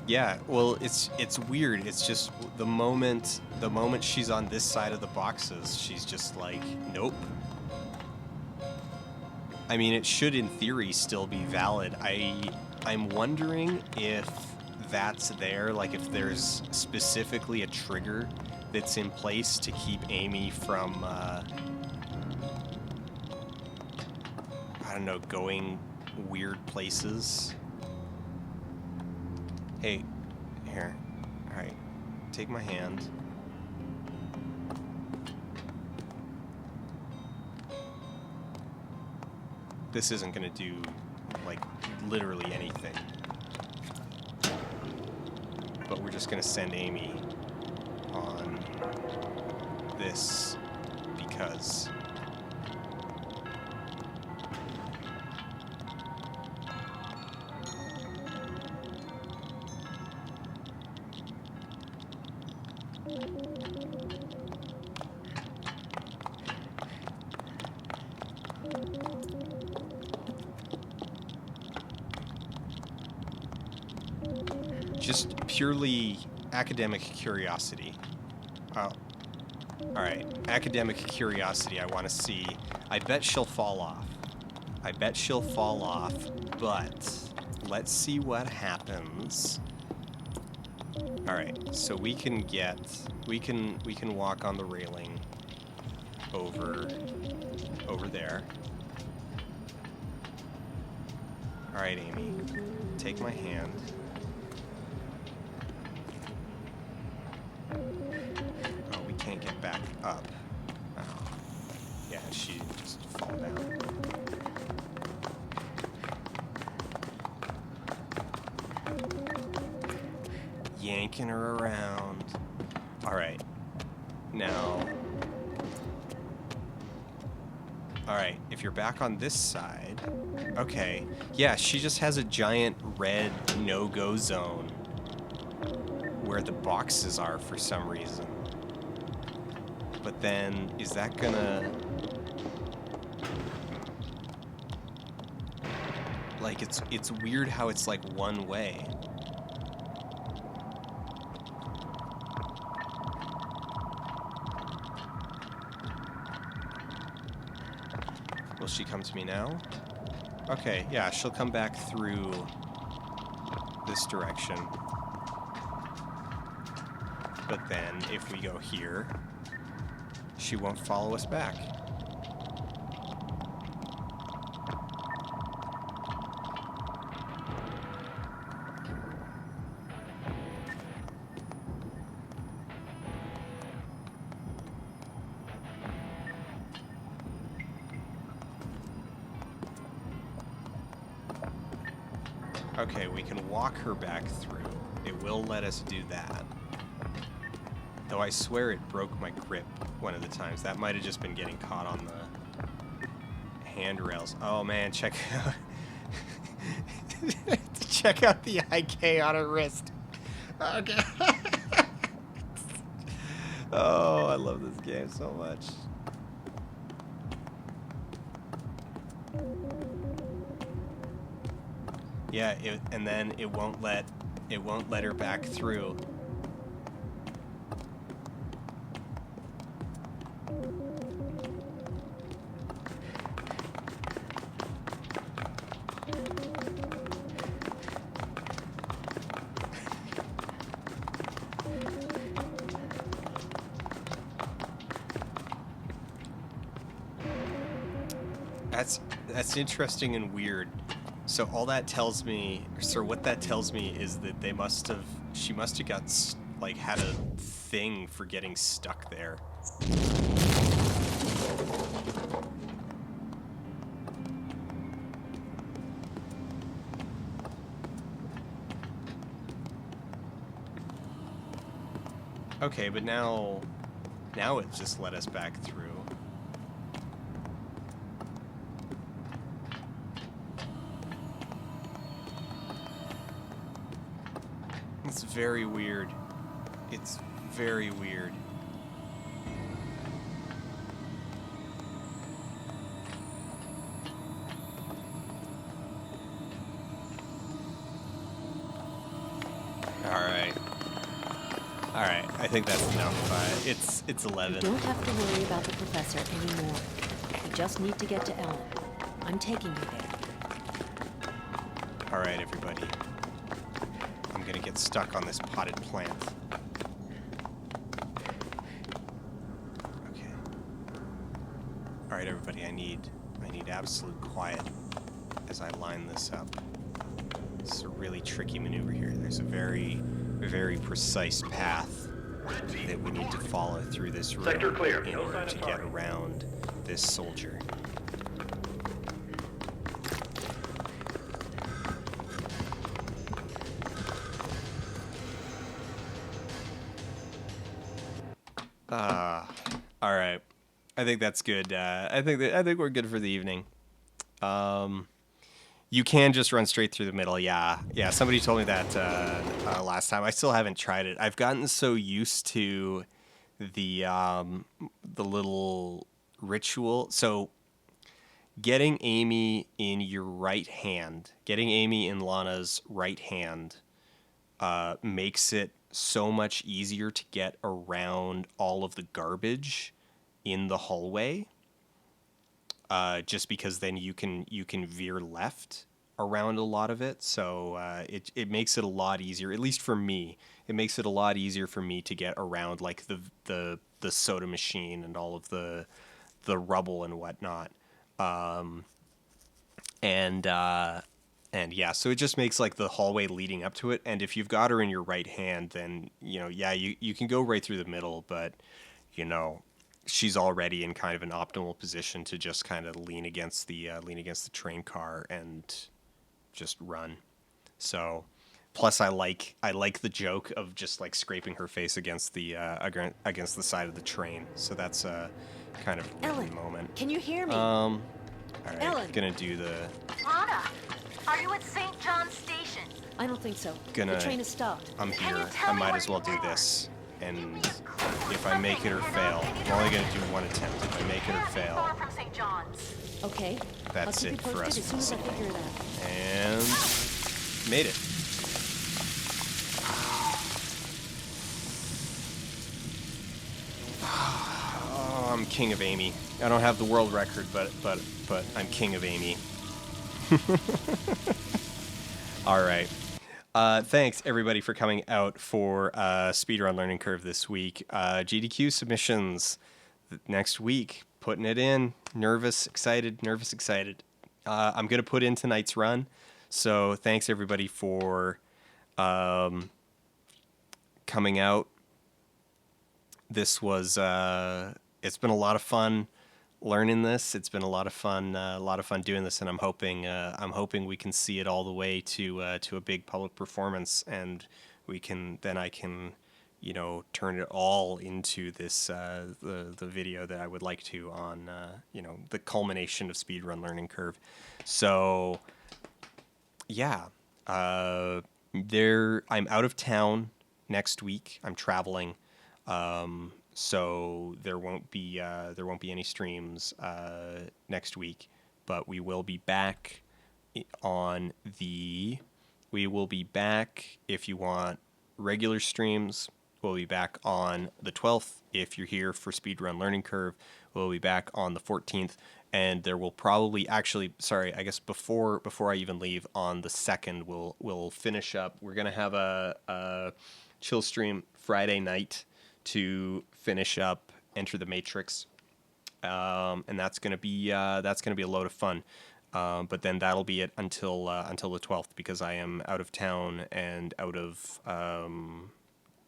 Yeah, well, it's weird. It's just the moment she's on this side of the boxes, she's just like, nope. I mean, it should in theory still be valid. I'm wondering if that's there, like if there's specifically a trigger that's in place to keep Amy from I don't know, going weird places. Hey, here. All right, take my hand. This isn't gonna do like literally anything. But we're just gonna send Amy on this because. Just purely academic curiosity. Oh. Alright, academic curiosity, I want to see. I bet she'll fall off. I bet she'll fall off, but let's see what happens. Alright, so we can walk on the railing over there. Alright, Amy, take my hand. Oh, we can't get back up. Oh. Yeah, she just fall down. Yanking her around. Alright. Now. Alright, if you're back on this side. Okay. Yeah, she just has a giant red no-go zone where the boxes are for some reason. But then, is that gonna... Like, it's weird how it's like one way. Will she come to me now? Okay, yeah, she'll come back through this direction. But then, if we go here, She won't follow us back. Okay, we can walk her back through. It will let us do that. Though I swear it broke my grip one of the times. That might have just been getting caught on the handrails. Oh man, check out check out the IK on her wrist. Okay. Oh, I love this game so much. Yeah, and then it won't let her back through. That's interesting and weird. So all that tells me, sir, what that tells me is that she must have got, like, had a thing for getting stuck there. Okay, but now it just let us back through. It's very weird. It's very weird. Alright, I think that's enough. It's 11. You don't have to worry about the professor anymore. You just need to get to Ellen. I'm taking you there. Alright, everybody. I'm gonna get stuck on this potted plant. Okay. Alright, everybody, I need absolute quiet as I line this up. This is a really tricky maneuver here. There's a very, very precise path that we need to follow through this room Sector clear. in order to get around this soldier. All right. I think that's good. I think we're good for the evening. You can just run straight through the middle. Yeah. Somebody told me that last time. I still haven't tried it. I've gotten so used to the little ritual. So getting Amy in your right hand, getting Amy in Lana's right hand, makes it so much easier to get around all of the garbage in the hallway. Just because then you can veer left around a lot of it, so it makes it a lot easier. At least for me, it makes it a lot easier for me to get around like the soda machine and all of the rubble and whatnot. And yeah, so it just makes like the hallway leading up to it. And if you've got her in your right hand, then you can go right through the middle, but she's already in kind of an optimal position to just kind of lean against the train car and just run. So, plus I like the joke of just like scraping her face against the side of the train. So that's a kind of Ellen, moment. Can you hear me? All right, Ellen. gonna do the. Lana, are you at St. John's Station? I don't think so. Gonna. The train has stopped. I'm Can you here. tell I me might where as well you do are? this. And if I make it or fail, I'm only gonna do one attempt. If I make it or Can't be fail, far from St. John's. Okay. that's I'll it keep you for posted us. as soon as I figure it out. And made it. Oh, I'm king of Amy. I don't have the world record, but I'm king of Amy. All right. Thanks everybody for coming out for Speedrun Learning Curve this week. GDQ submissions. next week, putting it in. Nervous, excited, nervous, excited. I'm going to put in tonight's run. So thanks, everybody, for coming out. This was, it's been a lot of fun learning this. It's been a lot of fun doing this, and I'm hoping we can see it all the way to a big public performance, and I can, turn it all into this the video that I would like to on the culmination of Speedrun Learning Curve. So yeah, I'm out of town next week. I'm traveling. So there won't be any streams next week, but we will be back if you want regular streams. We'll be back on the 12th. If you're here for Speedrun Learning Curve, we'll be back on the 14th, and there will probably before I even leave on the 2nd, we'll finish up. We're gonna have a chill stream Friday night to finish up Enter the Matrix, and that's gonna be a load of fun. But then that'll be it until the 12th, because I am out of town and out of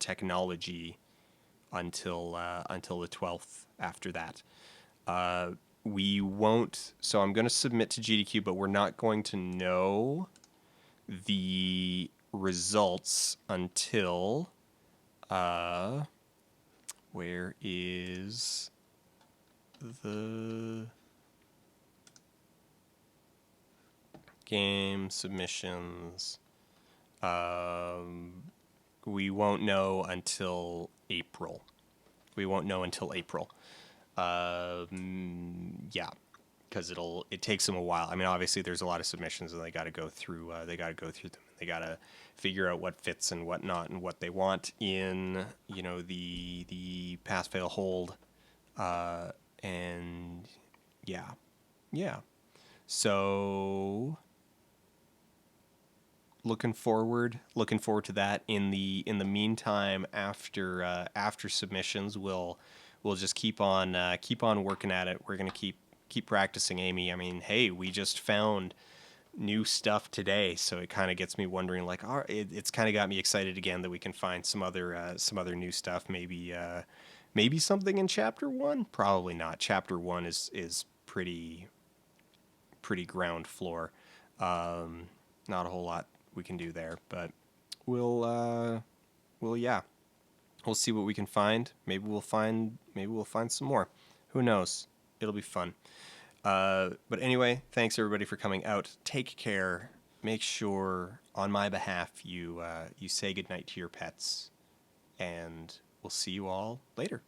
technology until the 12th. After that, we won't. So I'm going to submit to GDQ, but we're not going to know the results until where is the game submissions? We won't know until April. Yeah, because it takes them a while. I mean, obviously there's a lot of submissions, and they got to go through them. They got to figure out what fits and what not, and what they want in the pass fail hold, and yeah. So looking forward to that. In the meantime, after submissions, we'll just keep on working at it. We're gonna keep practicing, Amy. I mean, hey, we just found new stuff today, so it kind of gets me wondering, like, it's kind of got me excited again that we can find some other new stuff. Maybe something in chapter 1. Probably not. Chapter 1 is pretty ground floor. Not a whole lot we can do there, but we'll see what we can find. Maybe we'll find some more. Who knows? It'll be fun. But anyway, thanks everybody for coming out. Take care. Make sure, on my behalf, you say goodnight to your pets, and we'll see you all later.